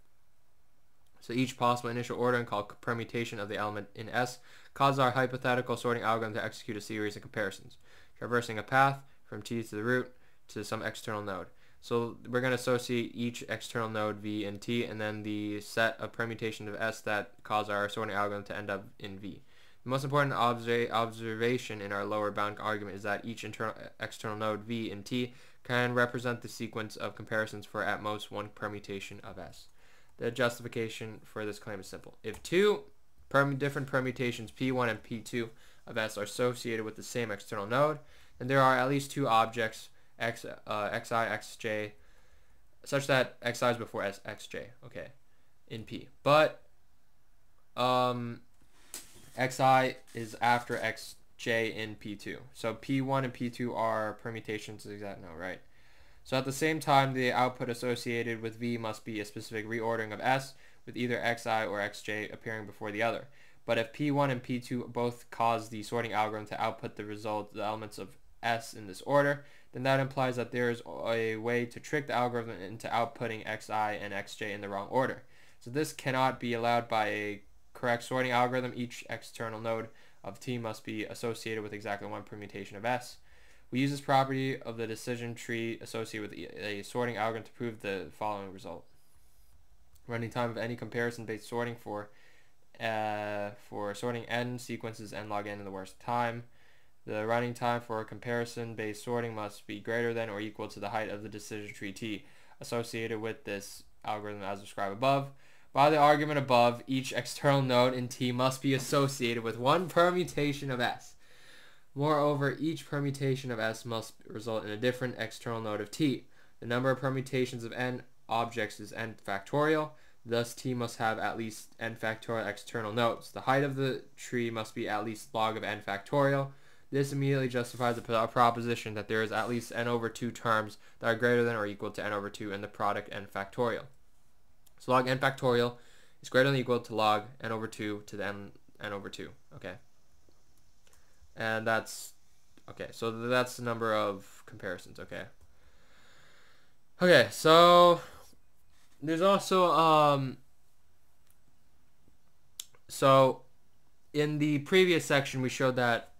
So each possible initial ordering called permutation of the element in S causes our hypothetical sorting algorithm to execute a series of comparisons, traversing a path from T to the root to some external node. So we're going to associate each external node V in T, and then the set of permutations of S that cause our sorting algorithm to end up in V. The most important observation in our lower bound argument is that each external node V in T can represent the sequence of comparisons for at most one permutation of S. The justification for this claim is simple. If two different permutations P1 and P2 of S are associated with the same external node, then there are at least two objects xi, xj, such that xi is before xj, okay, in P. But xi is after xj in P2. So P1 and P2 are permutations of that node, right? So at the same time, the output associated with V must be a specific reordering of S, with either xi or xj appearing before the other. But if P1 and P2 both cause the sorting algorithm to output the elements of S in this order, then that implies that there is a way to trick the algorithm into outputting xi and xj in the wrong order. So this cannot be allowed by a correct sorting algorithm. Each external node of T must be associated with exactly one permutation of S. We use this property of the decision tree associated with a sorting algorithm to prove the following result. Running time of any comparison-based sorting for sorting n sequences n log n in the worst time. The running time for comparison-based sorting must be greater than or equal to the height of the decision tree T associated with this algorithm as described above. By the argument above, each external node in T must be associated with one permutation of S. Moreover, each permutation of S must result in a different external node of T. The number of permutations of n objects is n factorial. Thus, T must have at least n factorial external nodes. The height of the tree must be at least log of n factorial. This immediately justifies the proposition that there is at least n over 2 terms that are greater than or equal to n over 2 in the product n factorial. So log n factorial is greater than or equal to log n over 2 to the n over 2. Okay. And that's, okay, so that's the number of comparisons, okay. Okay, so there's also, so in the previous section we showed that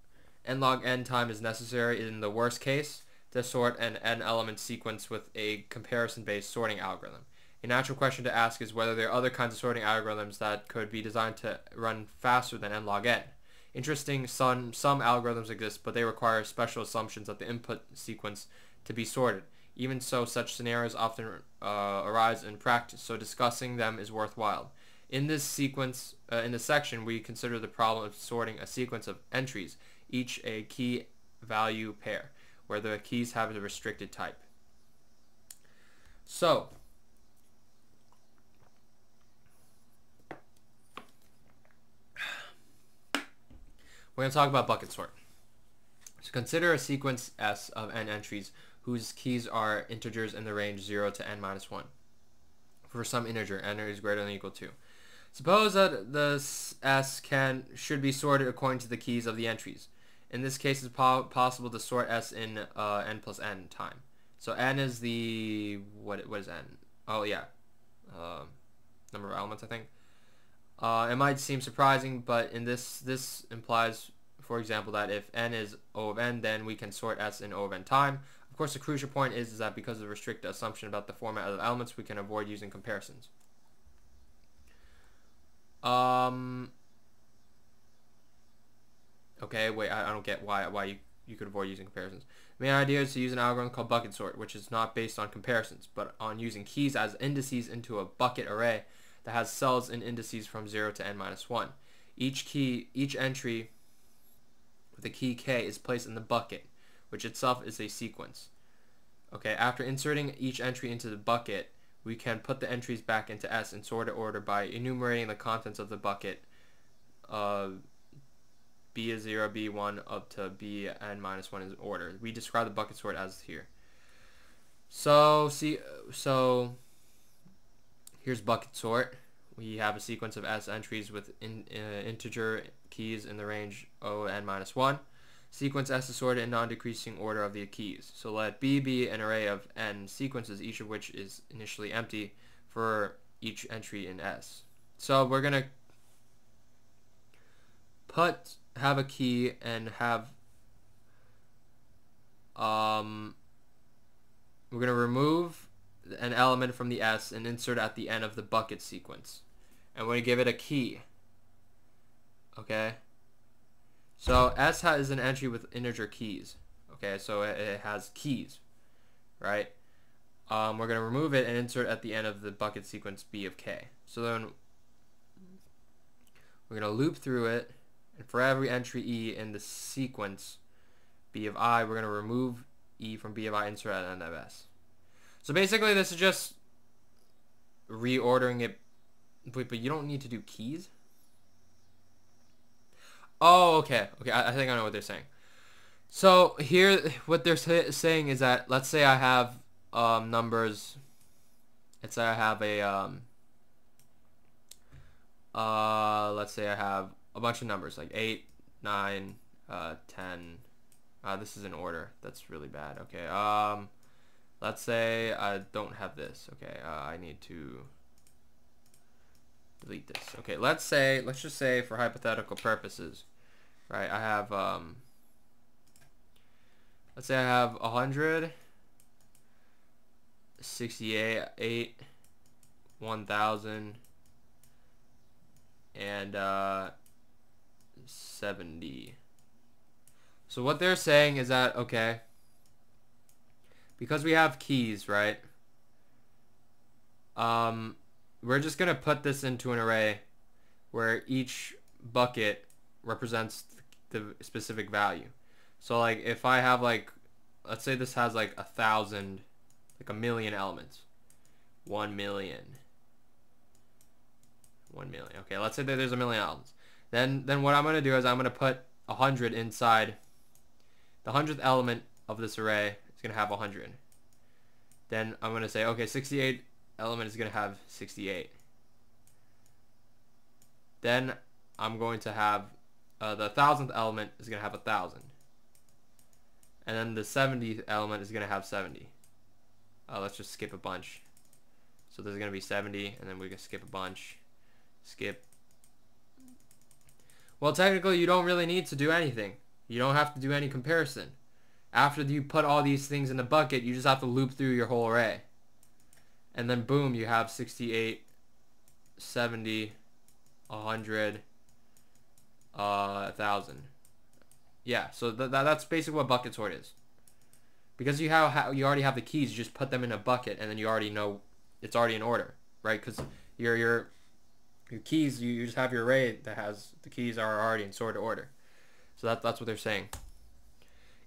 n log n time is necessary in the worst case to sort an n element sequence with a comparison-based sorting algorithm. A natural question to ask is whether there are other kinds of sorting algorithms that could be designed to run faster than n log n. Interesting, some algorithms exist, but they require special assumptions of the input sequence to be sorted. Even so, such scenarios often arise in practice, so discussing them is worthwhile. In this section, we consider the problem of sorting a sequence of entries, each a key value pair, where the keys have a restricted type. So, we're going to talk about bucket sort. So consider a sequence S of n entries whose keys are integers in the range 0 to n minus 1. For some integer, n is greater than or equal to. Suppose that the S should be sorted according to the keys of the entries. In this case, it's possible to sort S in n plus n time. So n is the, what is n? Oh yeah, number of elements, I think. It might seem surprising, but in this implies, for example, that if n is O of n, then we can sort S in O of n time. Of course, the crucial point is that because of the restricted assumption about the format of the elements, we can avoid using comparisons. Okay, wait, I don't get why you could avoid using comparisons. The main idea is to use an algorithm called bucket sort, which is not based on comparisons, but on using keys as indices into a bucket array that has cells in indices from 0 to n minus 1. Each entry with a key k is placed in the bucket, which itself is a sequence. Okay, after inserting each entry into the bucket, we can put the entries back into S in sorted order by enumerating the contents of the bucket, B is 0, B1 up to Bn minus 1 is order. We describe the bucket sort as here. So here's bucket sort. We have a sequence of S entries with integer keys in the range O n minus 1. Sequence S is sorted in non-decreasing order of the keys. So let B be an array of n sequences, each of which is initially empty for each entry in S. So we're going to have a key and have we're going to remove an element from the S and insert at the end of the bucket sequence. And we're going to give it a key. Okay? So S is an entry with integer keys. Okay, so it has keys, right? We're going to remove it and insert at the end of the bucket sequence B of k. So then we're going to loop through it, and for every entry E in the sequence B of I, we're going to remove E from B of I, insert at the end of S. So basically this is just reordering it. Wait, but you don't need to do keys? Oh, okay. Okay, I think I know what they're saying. So here, what they're saying is that, let's say I have numbers. Let's say I have a let's say I have a bunch of numbers like 8, 9, 10. This is in order. That's really bad. Okay. Let's say I don't have this. Okay. I need to delete this. Okay. Let's just say for hypothetical purposes, right? I have let's say I have 100, 68, 1000, and 70. So what they're saying is that, okay, because we have keys, right? We're just gonna put this into an array where each bucket represents the specific value. So like if I have like, let's say this has like 1,000, like 1,000,000 elements. 1,000,000. 1,000,000. Okay, let's say that there's 1,000,000 elements. Then what I'm gonna do is I'm gonna put 100 inside. The 100th element of this array is gonna have 100. Then I'm gonna say, okay, 68 element is gonna have 68. Then I'm going to have the 1,000th element is gonna have 1,000. And then the 70th element is gonna have 70. Let's just skip a bunch. So there's gonna be 70, and then we can skip a bunch. Skip. Well, technically you don't really need to do anything. You don't have to do any comparison. After you put all these things in the bucket, you just have to loop through your whole array. And then boom, you have 68, 70, 100, 1,000. Yeah, so that's basically what bucket sort is. Because you already have the keys, you just put them in a bucket, and then you already know it's already in order, right? Because your keys, you just have your array that has the keys are already in sorted order. So that's what they're saying.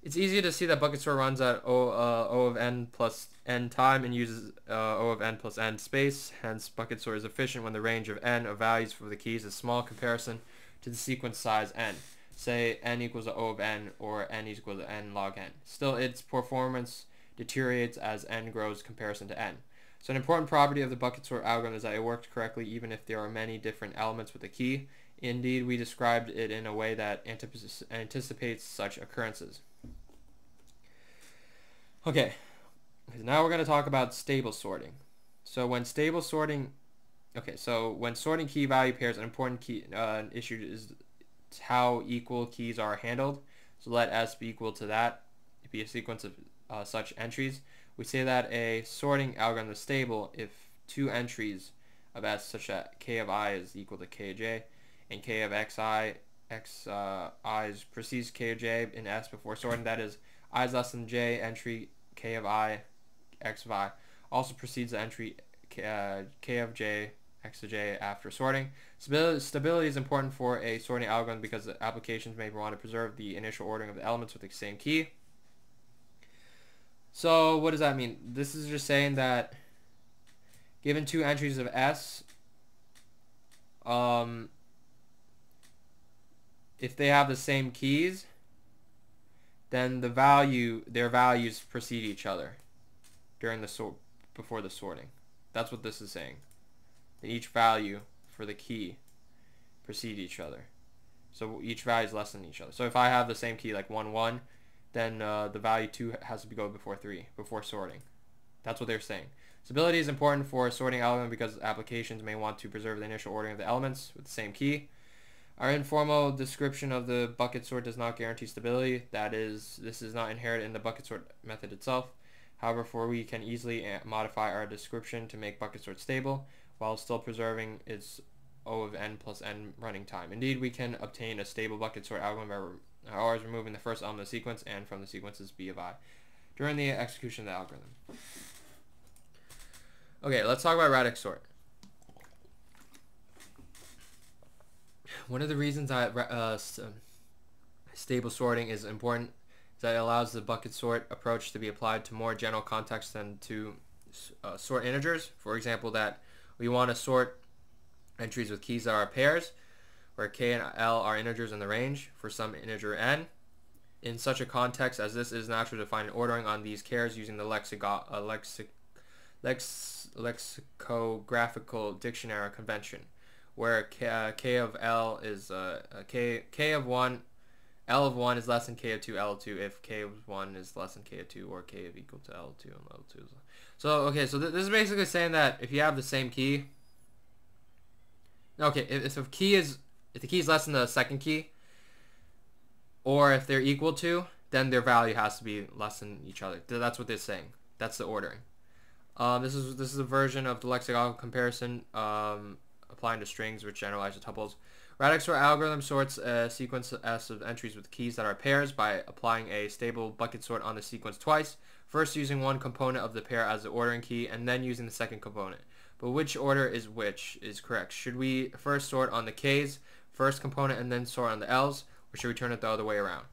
It's easy to see that bucket sort runs at O of n plus n time and uses O of n plus n space. Hence, bucket sort is efficient when the range of n of values for the keys is small comparison to the sequence size n. Say n equals to O of n or n equals to n log n. Still, its performance deteriorates as n grows comparison to n. So an important property of the bucket sort algorithm is that it works correctly even if there are many different elements with a key. Indeed, we described it in a way that anticipates such occurrences. Okay, now we're going to talk about stable sorting. So when sorting key value pairs, an important key issue is how equal keys are handled. So let S be equal to that, be a sequence of such entries. We say that a sorting algorithm is stable if two entries of S, such that k of I is equal to k of j, and k of xi precedes k of j in S before sorting. That is, I is less than j entry k of I x of I also precedes the entry k of j x of j after sorting. Stability is important for a sorting algorithm because the applications may want to preserve the initial ordering of the elements with the same key. So what does that mean? This is just saying that given two entries of S, if they have the same keys, then their values precede each other during the before the sorting. That's what this is saying. That each value for the key precede each other. So each value is less than each other. So if I have the same key like 1 1, then the value 2 has to go before 3 before sorting. That's what they're saying. Stability is important for a sorting algorithm because applications may want to preserve the initial ordering of the elements with the same key. Our informal description of the bucket sort does not guarantee stability. That is, this is not inherent in the bucket sort method itself. However, we can easily modify our description to make bucket sort stable while still preserving its O of n plus n running time. Indeed, we can obtain a stable bucket sort algorithm by always removing the first element of the sequence and from the sequences b of I during the execution of the algorithm. Okay, let's talk about Radix Sort. One of the reasons that stable sorting is important is that it allows the bucket sort approach to be applied to more general contexts than to sort integers. For example, that we want to sort entries with keys that are pairs, where k and l are integers in the range for some integer n. In such a context as this, it is natural to find an ordering on these pairs using the lexicographical dictionary convention, where k of l is k of 1, l of 1 is less than k of 2, l of 2 if k of 1 is less than k of 2, or k of equal to l of 2 and l of 2 is less. So okay, so this is basically saying that if you have the same key, okay, if the key is less than the second key, or if they're equal to, then their value has to be less than each other. That's what they're saying. That's the ordering. This is a version of the lexical comparison applying to strings which generalize to tuples. Radix Sort algorithm sorts a sequence S of entries with keys that are pairs by applying a stable bucket sort on the sequence twice, first using one component of the pair as the ordering key and then using the second component. But which order is correct? Should we first sort on the k's first component and then sort on the l's, or should we turn it the other way around?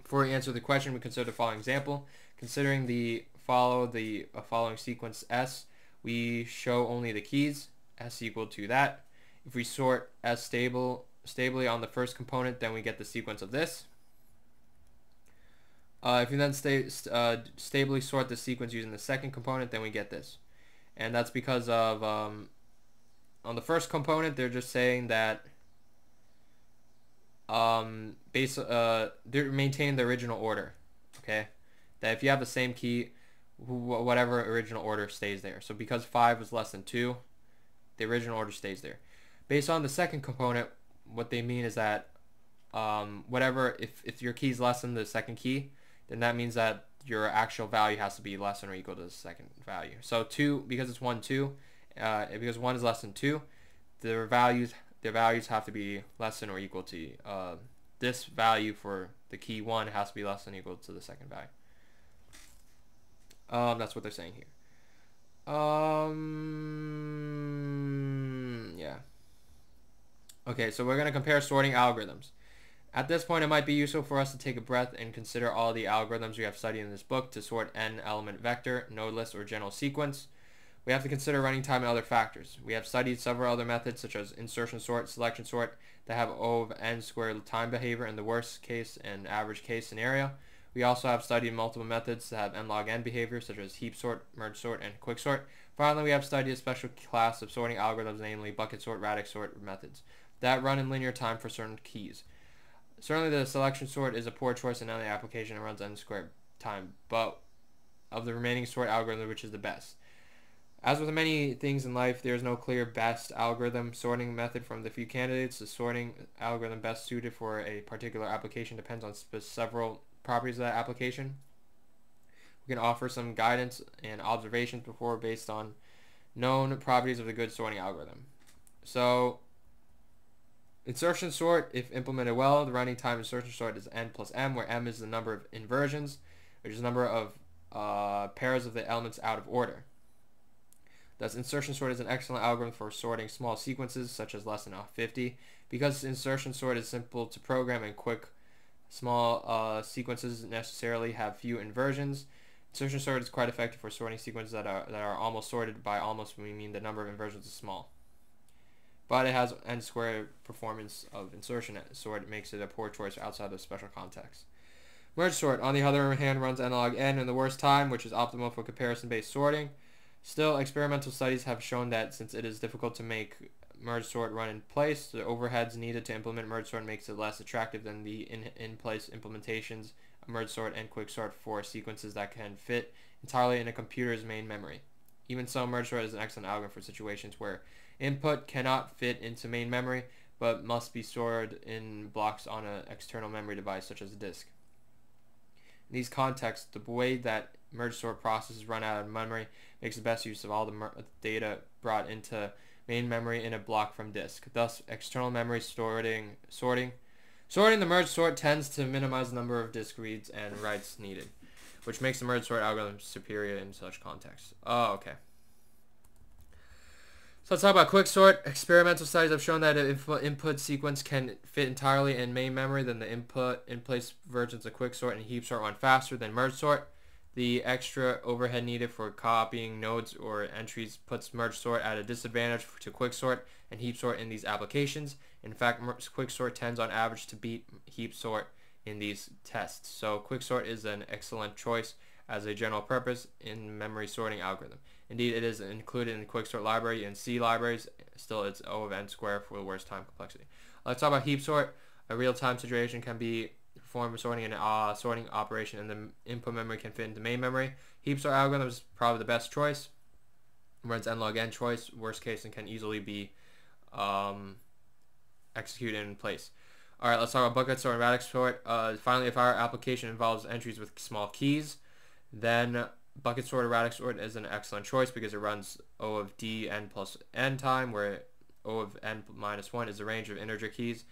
Before we answer the question, we consider the following example. Considering the following sequence S, we show only the keys, S equal to that. If we sort S stably on the first component, then we get the sequence of this. If we then stably sort the sequence using the second component, then we get this. And that's because of, on the first component, they're just saying that they maintain the original order, okay? That if you have the same key, whatever original order stays there. So because 5 was less than 2, the original order stays there. Based on the second component, what they mean is that if your key is less than the second key, then that means that your actual value has to be less than or equal to the second value. So 2, because it's 1, 2, because 1 is less than 2, the values their values have to be less than or equal to this value for the key 1 has to be less than or equal to the second value. That's what they're saying here. Yeah. Okay, so we're going to compare sorting algorithms. At this point, it might be useful for us to take a breath and consider all the algorithms we have studied in this book to sort n element vector, node list, or general sequence. We have to consider running time and other factors. We have studied several other methods such as insertion sort, selection sort that have O of n squared time behavior in the worst case and average case scenario. We also have studied multiple methods that have n log n behavior such as heap sort, merge sort, and quicksort. Finally, we have studied a special class of sorting algorithms, namely bucket sort, radix sort methods that run in linear time for certain keys. Certainly the selection sort is a poor choice in any application and runs n squared time, but of the remaining sort algorithm, which is the best. As with many things in life, there is no clear best algorithm sorting method from the few candidates. The sorting algorithm best suited for a particular application depends on several properties of that application. We can offer some guidance and observations before based on known properties of the good sorting algorithm. So, insertion sort, if implemented well, the running time insertion sort is n plus m, where m is the number of inversions, which is the number of pairs of the elements out of order. Thus, insertion sort is an excellent algorithm for sorting small sequences, such as less than 50. Because insertion sort is simple to program and quick, small sequences necessarily have few inversions. Insertion sort is quite effective for sorting sequences that are almost sorted. By almost, we mean the number of inversions is small. But it has n squared performance of insertion sort. It makes it a poor choice outside of special context. Merge sort, on the other hand, runs n log n in the worst time, which is optimal for comparison-based sorting. Still, experimental studies have shown that since it is difficult to make merge sort run in place, the overheads needed to implement merge sort makes it less attractive than the in-place implementations of merge sort and quicksort for sequences that can fit entirely in a computer's main memory. Even so, merge sort is an excellent algorithm for situations where input cannot fit into main memory but must be stored in blocks on an external memory device such as a disk. In these contexts, the way that merge sort processes run out of memory makes the best use of all the data brought into main memory in a block from disk. Thus, external memory sorting the merge sort tends to minimize the number of disk reads and writes needed, which makes the merge sort algorithm superior in such contexts. Oh, okay. So let's talk about quicksort. Experimental studies have shown that if input sequence can fit entirely in main memory, then the input in-place versions of quicksort and heap sort run faster than merge sort. The extra overhead needed for copying nodes or entries puts merge sort at a disadvantage to quicksort and heap sort in these applications. In fact, quicksort tends on average to beat heap sort in these tests. So quicksort is an excellent choice as a general purpose in-memory sorting algorithm. Indeed, it is included in the quicksort library and C libraries. Still, it's O of n squared for the worst time complexity. Let's talk about heap sort. A real-time situation can be performed sorting an sorting operation, and the input memory can fit into main memory. Heap sort algorithm is probably the best choice. Runs n log n choice, worst case, and can easily be executed in place. All right, let's talk about bucket sort and radix sort. Finally, if our application involves entries with small keys, then bucket sort or radix sort is an excellent choice because it runs O of d n plus n time, where O of n minus 1 is the range of integer keys,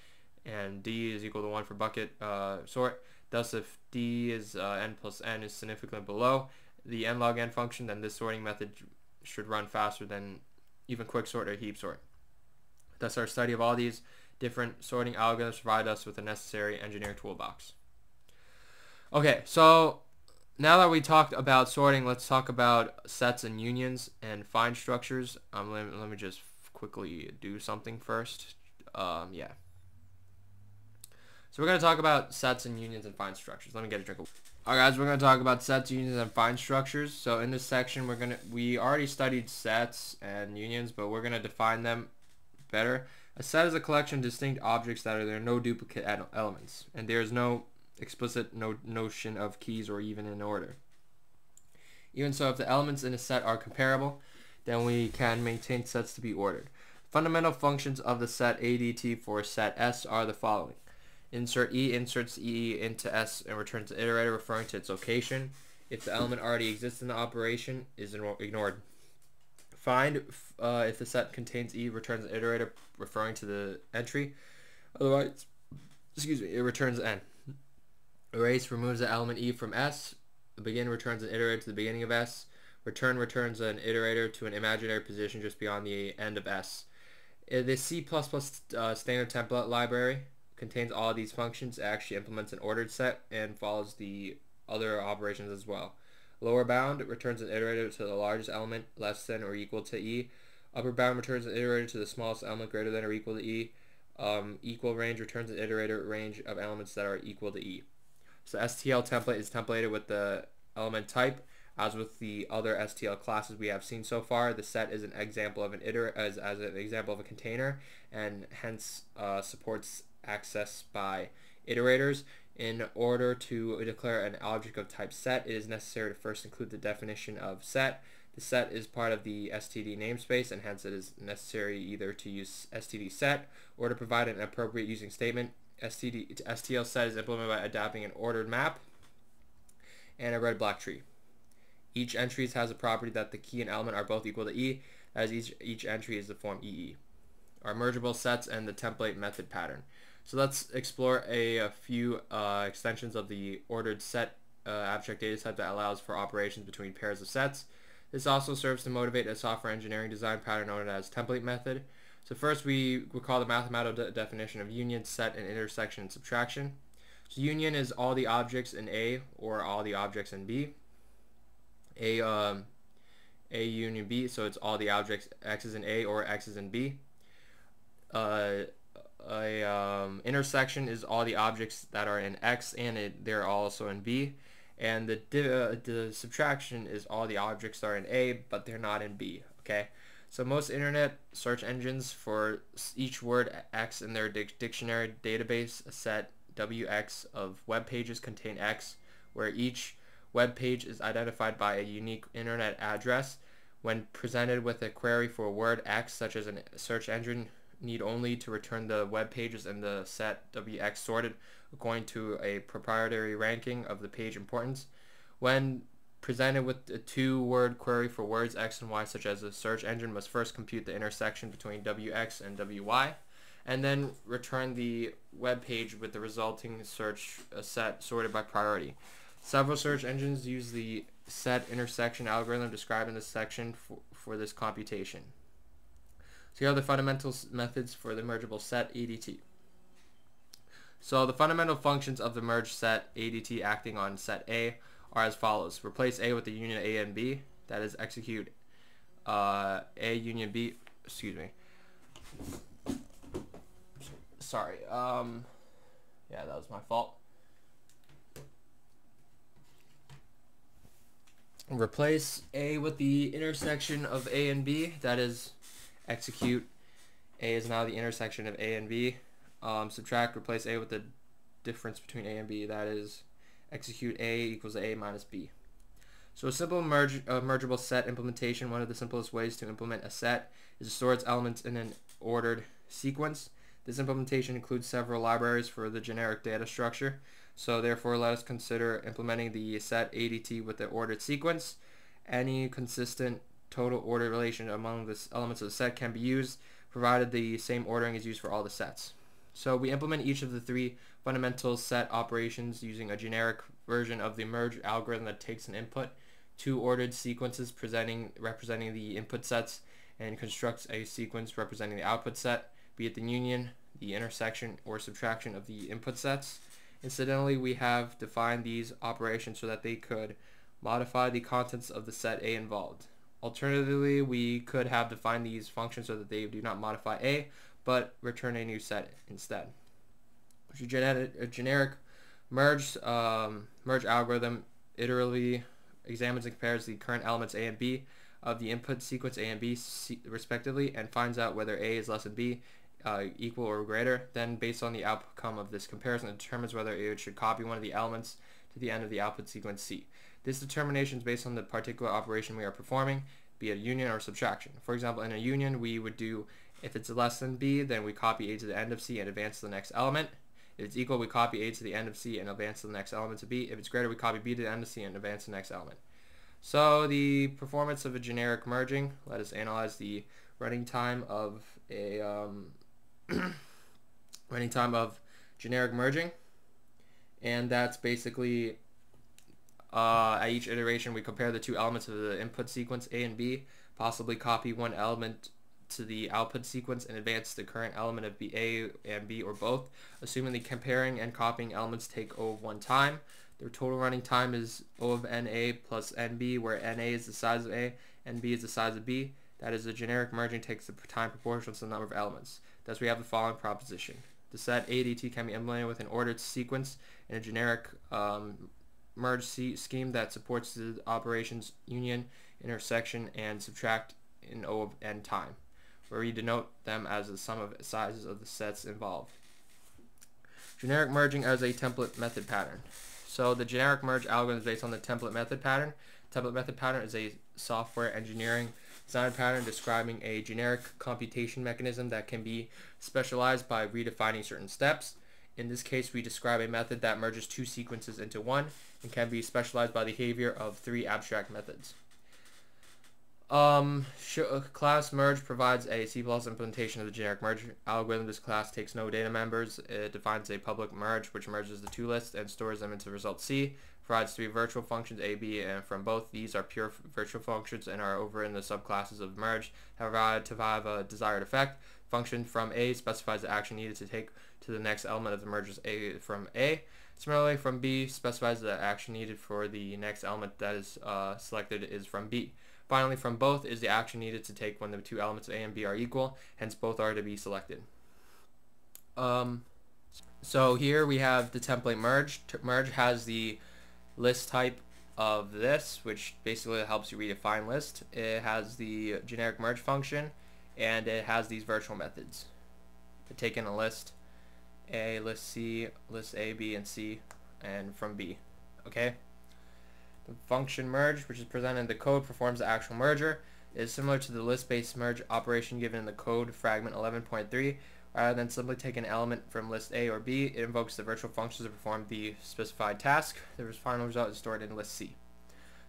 and d is equal to 1 for bucket sort. Thus, if d is n plus n is significantly below the n log n function, then this sorting method should run faster than even quicksort or heap sort. Thus, our study of all these different sorting algorithms provide us with a necessary engineering toolbox. Okay, so now that we talked about sorting, let's talk about sets and unions and find structures. Let me just quickly do something first. Yeah. So we're going to talk about sets and unions and find structures. Let me get a drink of water. Alright guys, we're going to talk about sets, unions, and find structures. So in this section, we already studied sets and unions, but we're going to define them better. A set is a collection of distinct objects that there are no duplicate elements, and there is no explicit notion of keys or even in order. Even so, if the elements in a set are comparable, then we can maintain sets to be ordered. Fundamental functions of the set ADT for set S are the following. Insert E inserts E into S and returns the iterator referring to its location. If the element already exists in the operation, is ignored. Find if the set contains E, returns an iterator referring to the entry. Otherwise, it returns N. Erase removes the element E from S. The begin returns an iterator to the beginning of S. Return returns an iterator to an imaginary position just beyond the end of S. The C++ standard template library contains all of these functions. It actually implements an ordered set and follows the other operations as well. Lower bound returns an iterator to the largest element less than or equal to E. Upper bound returns an iterator to the smallest element greater than or equal to E. Equal range returns an iterator range of elements that are equal to E. So STL template is templated with the element type. As with the other STL classes we have seen so far, the set is an example of an as an example of a container, and hence supports access by iterators. In order to declare an object of type set, it is necessary to first include the definition of set. The set is part of the std namespace, and hence it is necessary either to use std set or to provide an appropriate using statement. STL set is implemented by adapting an ordered map and a red-black tree. Each entry has a property that the key and element are both equal to E. That is, each entry is the form EE. Our mergeable sets and the template method pattern. So let's explore a few extensions of the ordered set abstract data type that allows for operations between pairs of sets. This also serves to motivate a software engineering design pattern known as template method. So first we recall the mathematical definition of union, set, and intersection and subtraction. So union is all the objects in A or all the objects in B. A union B, so it's all the objects X is in A or X is in B. Intersection is all the objects that are in X and they're also in B. And the subtraction is all the objects that are in A but they're not in B. Okay, so most internet search engines for each word X in their dictionary database, a set WX of web pages contain X, where each web page is identified by a unique internet address. When presented with a query for a word X, such as a search engine need only to return the web pages in the set WX sorted according to a proprietary ranking of the page importance. When presented with a two-word query for words X and Y, such as a search engine must first compute the intersection between WX and WY, and then return the web page with the resulting search set sorted by priority. Several search engines use the set intersection algorithm described in this section for this computation. So here are the fundamental methods for the mergeable set ADT. So the fundamental functions of the merge set ADT acting on set A are as follows. Replace A with the union A and B, that is execute A union B, excuse me. Sorry, yeah, that was my fault. Replace A with the intersection of A and B, that is execute A is now the intersection of A and B. Subtract, replace A with the difference between A and B, that is execute A equals A minus B. So a simple mergeable set implementation, one of the simplest ways to implement a set is to store its elements in an ordered sequence. This implementation includes several libraries for the generic data structure. So therefore, let us consider implementing the set ADT with the ordered sequence. Any consistent total order relation among the elements of the set can be used, provided the same ordering is used for all the sets. So we implement each of the three fundamental set operations using a generic version of the merge algorithm that takes an input, two ordered sequences representing the input sets, and constructs a sequence representing the output set, be it the union, the intersection, or subtraction of the input sets. Incidentally, we have defined these operations so that they could modify the contents of the set A involved. Alternatively, we could have defined these functions so that they do not modify A, but return a new set instead. A generic merge algorithm iteratively examines and compares the current elements A and B of the input sequence A and B respectively, and finds out whether A is less than B, equal or greater. Then, based on the outcome of this comparison, it determines whether it should copy one of the elements to the end of the output sequence C. This determination is based on the particular operation we are performing, be it union or subtraction. For example, in a union, we would do, if it's less than B, then we copy A to the end of C and advance to the next element. If it's equal, we copy A to the end of C and advance to the next element to B. If it's greater, we copy B to the end of C and advance to the next element. So the performance of a generic merging. Let us analyze the running time of a running time of generic merging, and that's basically at each iteration we compare the two elements of the input sequence A and B, possibly copy one element to the output sequence and advance the current element of A and B or both, assuming the comparing and copying elements take O of 1 time. Their total running time is O of NA plus NB, where NA is the size of A, NB is the size of B. That is, the generic merging takes the time proportional to the number of elements. Thus, we have the following proposition. The set ADT can be implemented with an ordered sequence in a generic merge scheme that supports the operations union, intersection, and subtract in O of n time, where we denote them as the sum of sizes of the sets involved. Generic merging as a template method pattern. So the generic merge algorithm is based on the template method pattern. Template method pattern is a software engineering design pattern describing a generic computation mechanism that can be specialized by redefining certain steps. In this case, we describe a method that merges two sequences into one and can be specialized by the behavior of three abstract methods. Class merge provides a C+ implementation of the generic merge algorithm. This class takes no data members. It defines a public merge which merges the two lists and stores them into result C. Provides three virtual functions A, B, and from both these are pure virtual functions and are over in the subclasses of merge. However, to have a desired effect, function from A specifies the action needed to take to the next element of the merges A from A. Similarly, from B specifies the action needed for the next element that is selected is from B. Finally, from both is the action needed to take when the two elements A and B are equal, hence both are to be selected. So here we have the template merge. Merge has the list type of this, which basically helps you redefine list. It has the generic merge function, and it has these virtual methods to take in a list A, list C, list A, B, and C, and from B. Okay? The function merge, which is presented in the code, performs the actual merger. It is similar to the list-based merge operation given in the code fragment 11.3. Rather than simply take an element from list A or B, it invokes the virtual functions to perform the specified task. The final result is stored in list C.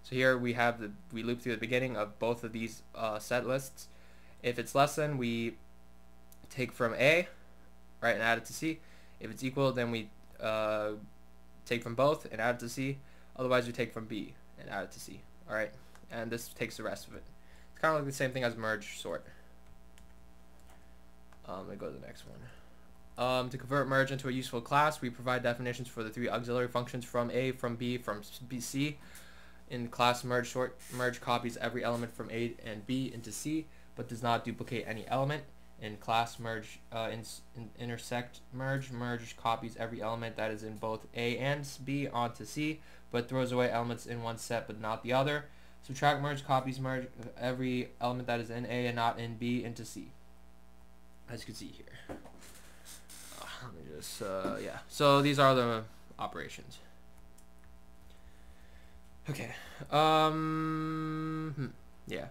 So here we loop through the beginning of both of these set lists. If it's less than, we take from A, right, and add it to C. If it's equal, then we take from both and add it to C. Otherwise, we take from B and add it to C. Alright, and this takes the rest of it. It's kind of like the same thing as merge sort. Let me go to the next one. To convert merge into a useful class, we provide definitions for the three auxiliary functions from A, from B, from C. In class merge sort, merge copies every element from A and B into C, but does not duplicate any element. In class merge intersect merge, merge copies every element that is in both A and B onto C, but throws away elements in one set but not the other. Subtract merge copies merge every element that is in A and not in B into C, as you can see here. Let me just yeah. So these are the operations. Okay. Yeah.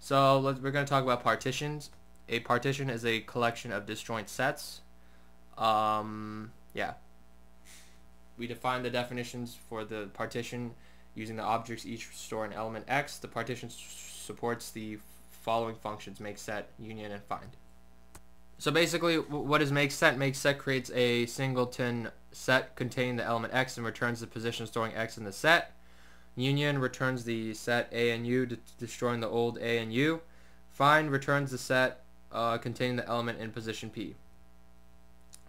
So we're going to talk about partitions. A partition is a collection of disjoint sets. Yeah. We define the definitions for the partition using the objects each store an element X. The partition supports the following functions: make set, union, and find. So basically, what is make set? Make set creates a singleton set containing the element X and returns the position storing X in the set. Union returns the set A and U, destroying the old A and U. Find returns the set containing the element in position P.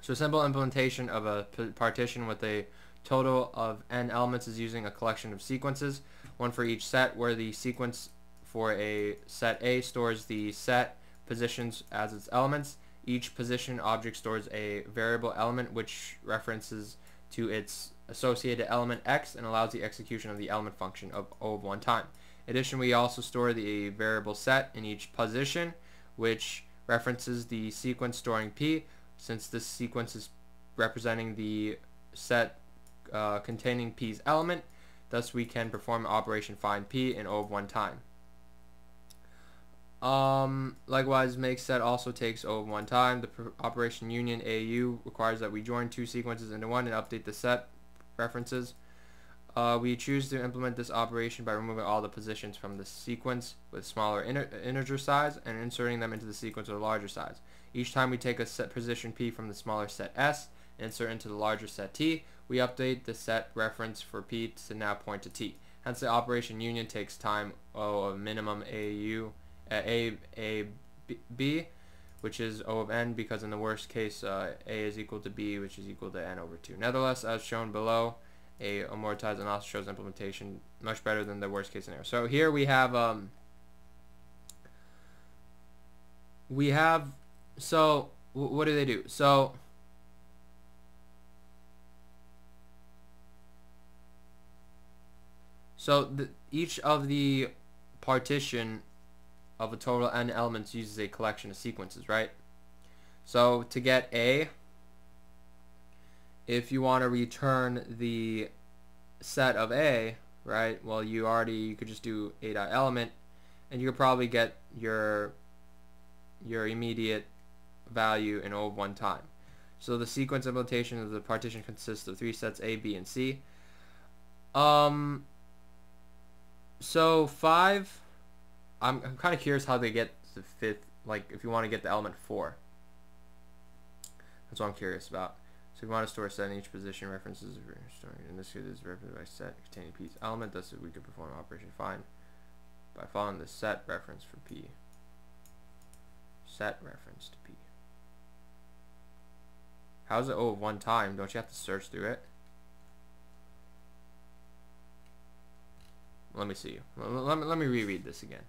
So a simple implementation of a partition with a total of n elements is using a collection of sequences, one for each set, where the sequence for a set A stores the set positions as its elements. Each position object stores a variable element which references to its associated element X and allows the execution of the element function of O of 1 time. In addition, we also store the variable set in each position, which references the sequence storing P, since this sequence is representing the set containing P's element. Thus, we can perform operation find P in O of 1 time. Likewise, make set also takes O of 1 time. The operation union AU requires that we join two sequences into one and update the set references. We choose to implement this operation by removing all the positions from the sequence with smaller integer size and inserting them into the sequence with a larger size. Each time we take a set position P from the smaller set S and insert into the larger set T, we update the set reference for P to now point to T. Hence the operation union takes time O of minimum B, which is O of n, because in the worst case A is equal to B, which is equal to n over 2. Nevertheless, as shown below, A amortized analysis shows implementation much better than the worst case scenario. So here we have so what do they do? So each of the partition of a total n elements uses a collection of sequences, right? So to get A, if you want to return the set of A, right, well, you could just do A.element, and you could probably get your immediate value in O of 1 time. So the sequence implementation of the partition consists of 3 sets A, B, and C. So 5, I'm kind of curious how they get the 5th, like if you want to get the element 4. That's what I'm curious about. So we want to store a set in each position. References, in this case, is represented by set containing P's element. Thus, we could perform operation find by following the set reference for P. Set reference to P. How's it O of 1 time? Don't you have to search through it? Let me see. Let me reread this again.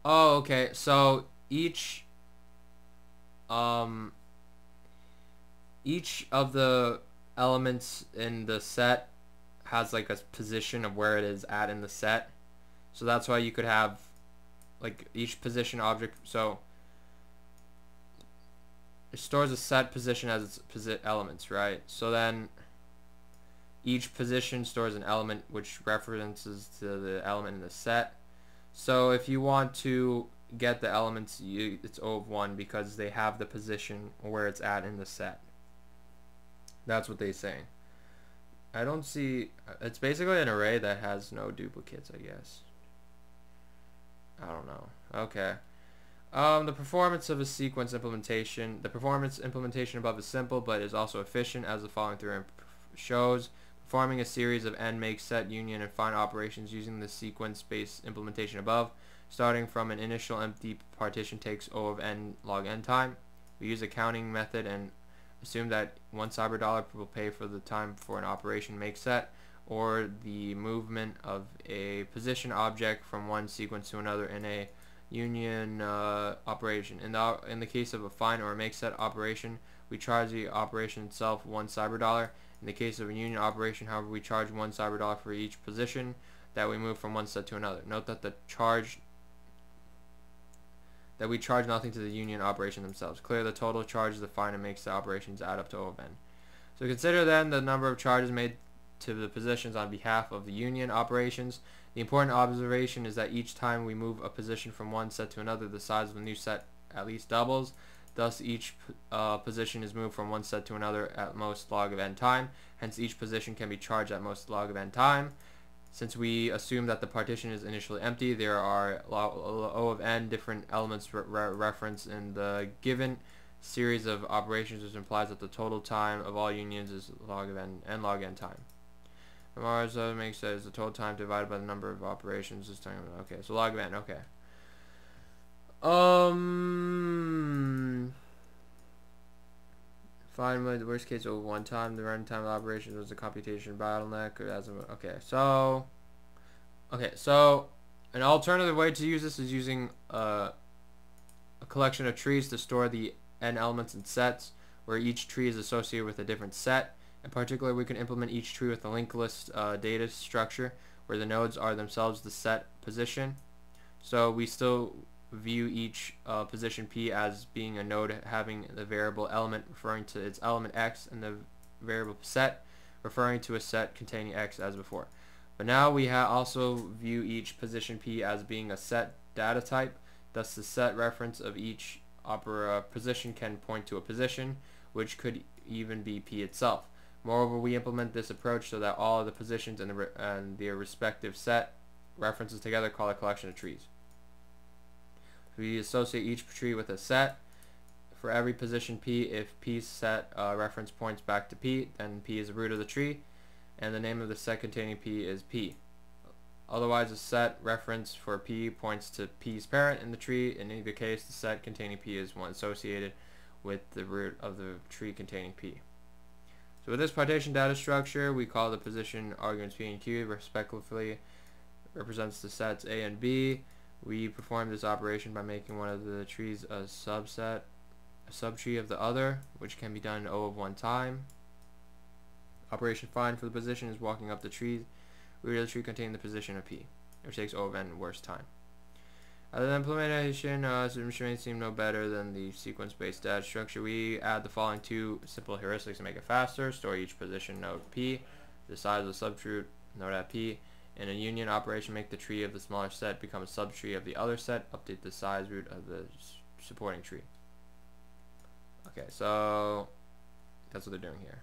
Oh, okay. So each of the elements in the set has like a position of where it is at in the set. So that's why you could have like each position object. So it stores a set position as its elements, right? So then each position stores an element which references to the element in the set. So if you want to get the elements, it's O of 1 because they have the position where it's at in the set. That's what they're saying. I don't see, it's basically an array that has no duplicates, I guess. I don't know. Okay. The performance of a sequence implementation. The performance implementation above is simple, but is also efficient, as the following theorem shows. Performing a series of n make set, union, and find operations using the sequence-based implementation above, starting from an initial empty partition, takes O of n log n time. We use a counting method and assume that $1 will pay for the time for an operation make set, or the movement of a position object from one sequence to another in a union operation. In the case of a find or a make set operation, we charge the operation itself $1. In the case of a union operation, however, we charge $1 for each position that we move from one set to another. Note that we charge nothing to the union operation themselves. Clear the total charges the find and make set operations add up to O of n. So consider then the number of charges made to the positions on behalf of the union operations. The important observation is that each time we move a position from one set to another, the size of the new set at least doubles. Thus, each position is moved from one set to another at most log of n time. Hence, each position can be charged at most log of n time. Since we assume that the partition is initially empty, there are O of n different elements referenced in the given series of operations, which implies that the total time of all unions is log of n log n time. Mars makes that is the total time divided by the number of operations this time. Okay, so log of n. Okay. Find the worst case over 1 time. The running time of the operation was a computation bottleneck. Or as so an alternative way to use this is using a collection of trees to store the n elements in sets, where each tree is associated with a different set. In particular, we can implement each tree with a linked list data structure, where the nodes are themselves the set position. So we still view each position P as being a node having the variable element referring to its element X and the variable set referring to a set containing X as before. But now we also view each position P as being a set data type. Thus the set reference of each position can point to a position, which could even be P itself. Moreover, we implement this approach so that all of the positions and their respective set references together call a collection of trees. We associate each tree with a set. For every position P, if P's set reference points back to P, then P is the root of the tree, and the name of the set containing P is P. Otherwise, a set reference for P points to P's parent in the tree. In either case, the set containing P is one associated with the root of the tree containing P. So with this partition data structure, we call the position arguments P and Q respectively represents the sets A and B. We perform this operation by making one of the trees a subtree of the other, which can be done O of one time. Operation find for the position is walking up the tree. Root of the tree containing the position of P, which takes O of n worst time. The implementation may seem no better than the sequence-based data structure. We add the following two simple heuristics to make it faster. Store each position node P, the size of the subtree node at P. In a union operation, make the tree of the smaller set become a subtree of the other set. Update the size root of the supporting tree. Okay, so that's what they're doing here.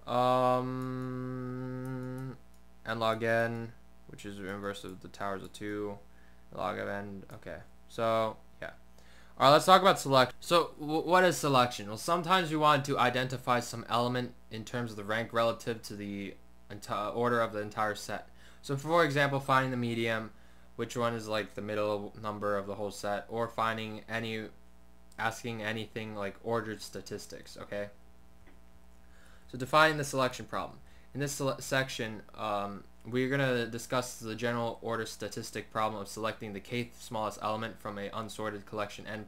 N log n, which is the inverse of the towers of 2, log of n. Okay, so yeah. Alright, let's talk about selection. So what is selection? Well, sometimes we want to identify some element in terms of the rank relative to the order of the entire set. So for example, finding the medium, which one is like the middle number of the whole set, or finding asking anything like ordered statistics. Okay, so defining the selection problem. In this section, we're going to discuss the general order statistic problem of selecting the kth smallest element from a unsorted collection n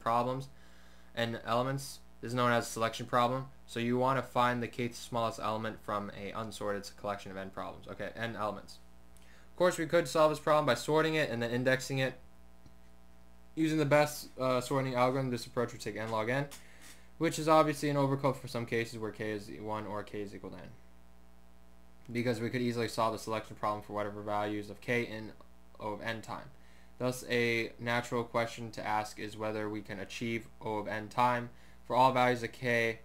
elements. This is known as selection problem. So you want to find the kth smallest element from a unsorted collection of n problems. Okay, n elements. Of course, we could solve this problem by sorting it and then indexing it. Using the best sorting algorithm, this approach would take n log n, which is obviously an overkill for some cases where k is 1 or k is equal to n. Because we could easily solve the selection problem for whatever values of k in O of n time. Thus, a natural question to ask is whether we can achieve O of n time for all values of k,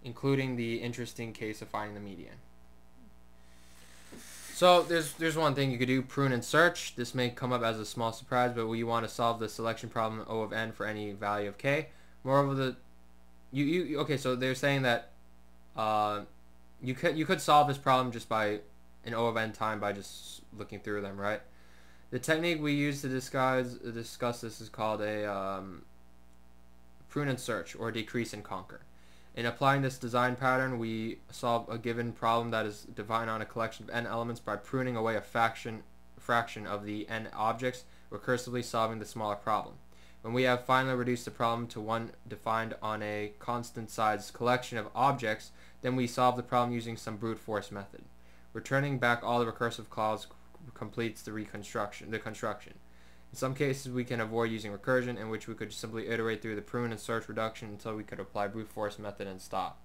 including the interesting case of finding the median. So there's one thing you could do: prune and search. This may come up as a small surprise, but we want to solve the selection problem O of n for any value of k. Moreover, okay, so they're saying that you could solve this problem just by an O of n time by just looking through them, right? The technique we use to discuss this is called a prune and search, or decrease and conquer. In applying this design pattern, we solve a given problem that is defined on a collection of n elements by pruning away a fraction of the n objects, recursively solving the smaller problem. When we have finally reduced the problem to one defined on a constant size collection of objects, then we solve the problem using some brute force method. Returning back all the recursive calls completes the construction. In some cases, we can avoid using recursion, in which we could simply iterate through the prune and search reduction until we could apply brute force method and stop.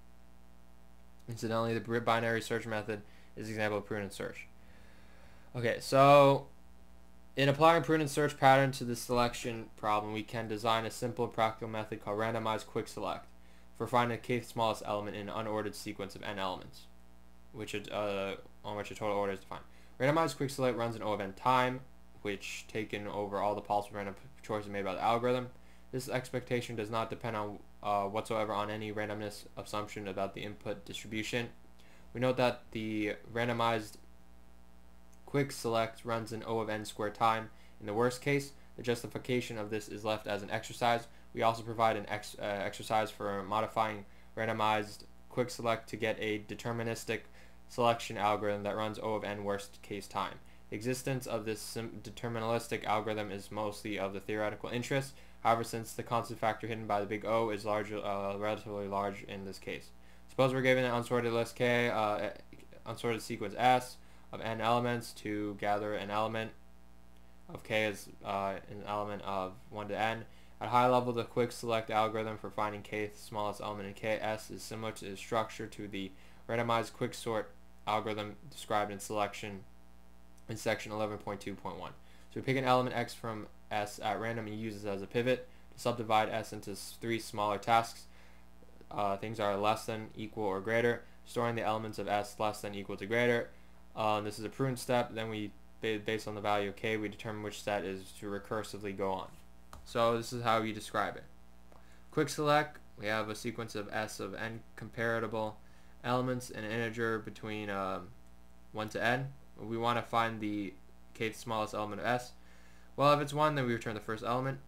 Incidentally, the binary search method is an example of prune and search. Okay, so in applying prune and search pattern to the selection problem, we can design a simple practical method called randomized quicksort for finding the kth smallest element in an unordered sequence of n elements, on which a total order is defined. Randomized quicksort runs in O of n time, which taken over all the possible random choices made by the algorithm. This expectation does not depend on whatsoever on any randomness assumption about the input distribution. We note that the randomized quicksort runs in O of n squared time. In the worst case, the justification of this is left as an exercise. We also provide an exercise for modifying randomized quicksort to get a deterministic selection algorithm that runs O of n worst case time. The existence of this deterministic algorithm is mostly of the theoretical interest. However, since the constant factor hidden by the big O is relatively large in this case. Suppose we're given an unsorted list K, unsorted sequence S of n elements to gather an element of K as an element of 1 to n. At high level, the quicksort algorithm for finding kth smallest element in K, S is similar to the structure to the randomized quicksort algorithm described in section 11.2.1. So we pick an element x from S at random and use it as a pivot to subdivide S into 3 smaller tasks. Things are less than, equal, or greater. Storing the elements of S less than, equal to, greater. This is a prune step. Then we, based on the value of k, we determine which set is to recursively go on. So this is how you describe it. Quick select, we have a sequence of S of n comparable elements in an integer between 1 to n. We want to find the kth smallest element of S. Well, if it's 1, then we return the first element.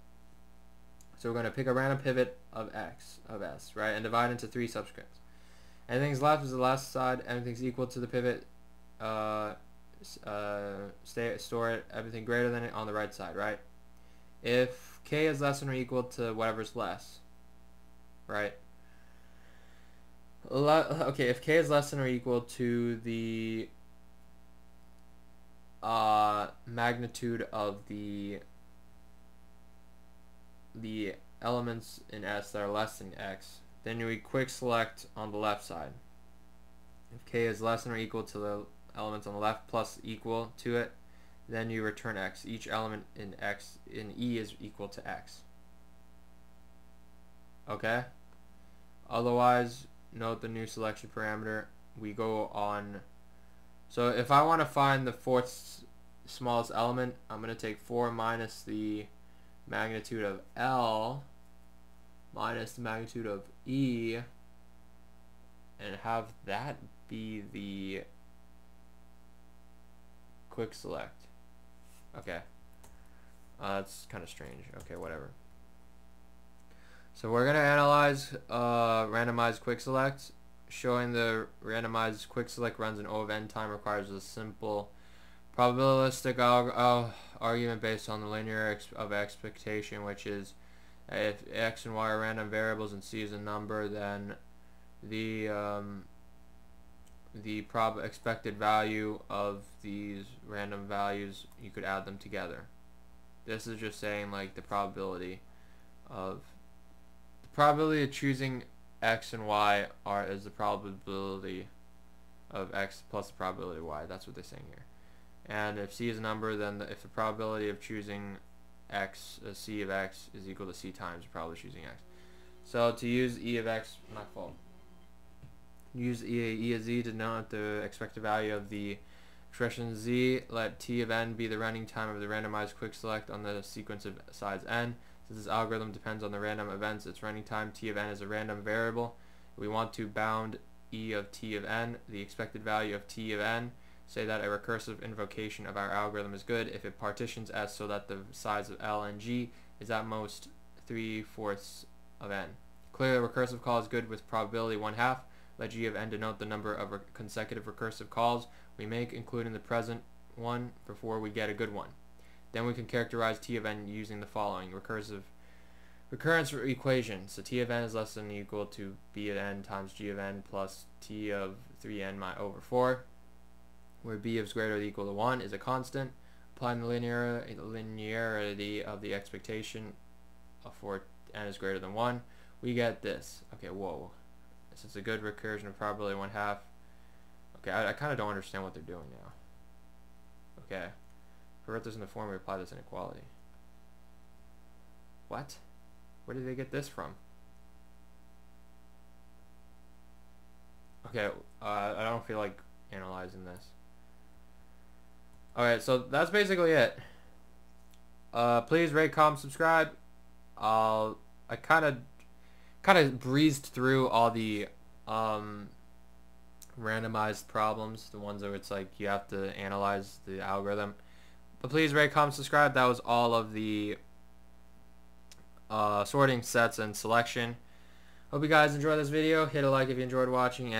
So we're going to pick a random pivot of x, of S, right, and divide into 3 subscripts. Anything's left is the left side, everything's equal to the pivot, store it, everything greater than it on the right side, right? If k is less than or equal to whatever's less, right? Okay, if k is less than or equal to the magnitude of the elements in S that are less than x, then we quick select on the left side. If k is less than or equal to the elements on the left plus equal to it, then you return x. Each element in x in E is equal to x. Okay? Otherwise, note the new selection parameter. We go on. So if I want to find the 4th smallest element, I'm going to take 4 minus the magnitude of L minus the magnitude of E and have that be the quick select. Okay. That's kind of strange. Okay, whatever. So we're going to analyze randomized quick select. Showing the randomized quick select runs an O of n time requires a simple probabilistic argument based on the linear of expectation, which is if x and y are random variables and c is a number, then the expected value of these random values, you could add them together. This is just saying like the probability of choosing x and y is the probability of x plus the probability of y. That's what they're saying here. And if c is a number, then if the probability of choosing x, c of x is equal to c times the probability of choosing x. So to use e of x, my fault. Use e of z to denote the expected value of the expression z. Let t of n be the running time of the randomized quick select on the sequence of size n. Since this algorithm depends on the random events, its running time t of n is a random variable. We want to bound e of t of n, the expected value of t of n. Say that a recursive invocation of our algorithm is good if it partitions S so that the size of L and G is at most 3/4 of n. Clearly, a recursive call is good with probability 1/2. Let G of n denote the number of consecutive recursive calls we make, including the present one, before we get a good one. Then we can characterize T of n using the following recurrence equation. So T of n is less than or equal to B of n times G of n plus T of 3n over 4, where B is greater or equal to 1 is a constant. Applying the linearity of the expectation for n is greater than 1, we get this. Okay, whoa. This is a good recursion of probability 1/2. Okay, I kind of don't understand what they're doing now. Okay. Convert this in the form, we apply this inequality. What? Where did they get this from? Okay, I don't feel like analyzing this. Alright, so that's basically it. Please rate, comment, subscribe. I kind of breezed through all the randomized problems, the ones where it's like you have to analyze the algorithm. But please rate, comment, subscribe. That was all of the sorting, sets, and selection. Hope you guys enjoyed this video. Hit a like if you enjoyed watching, and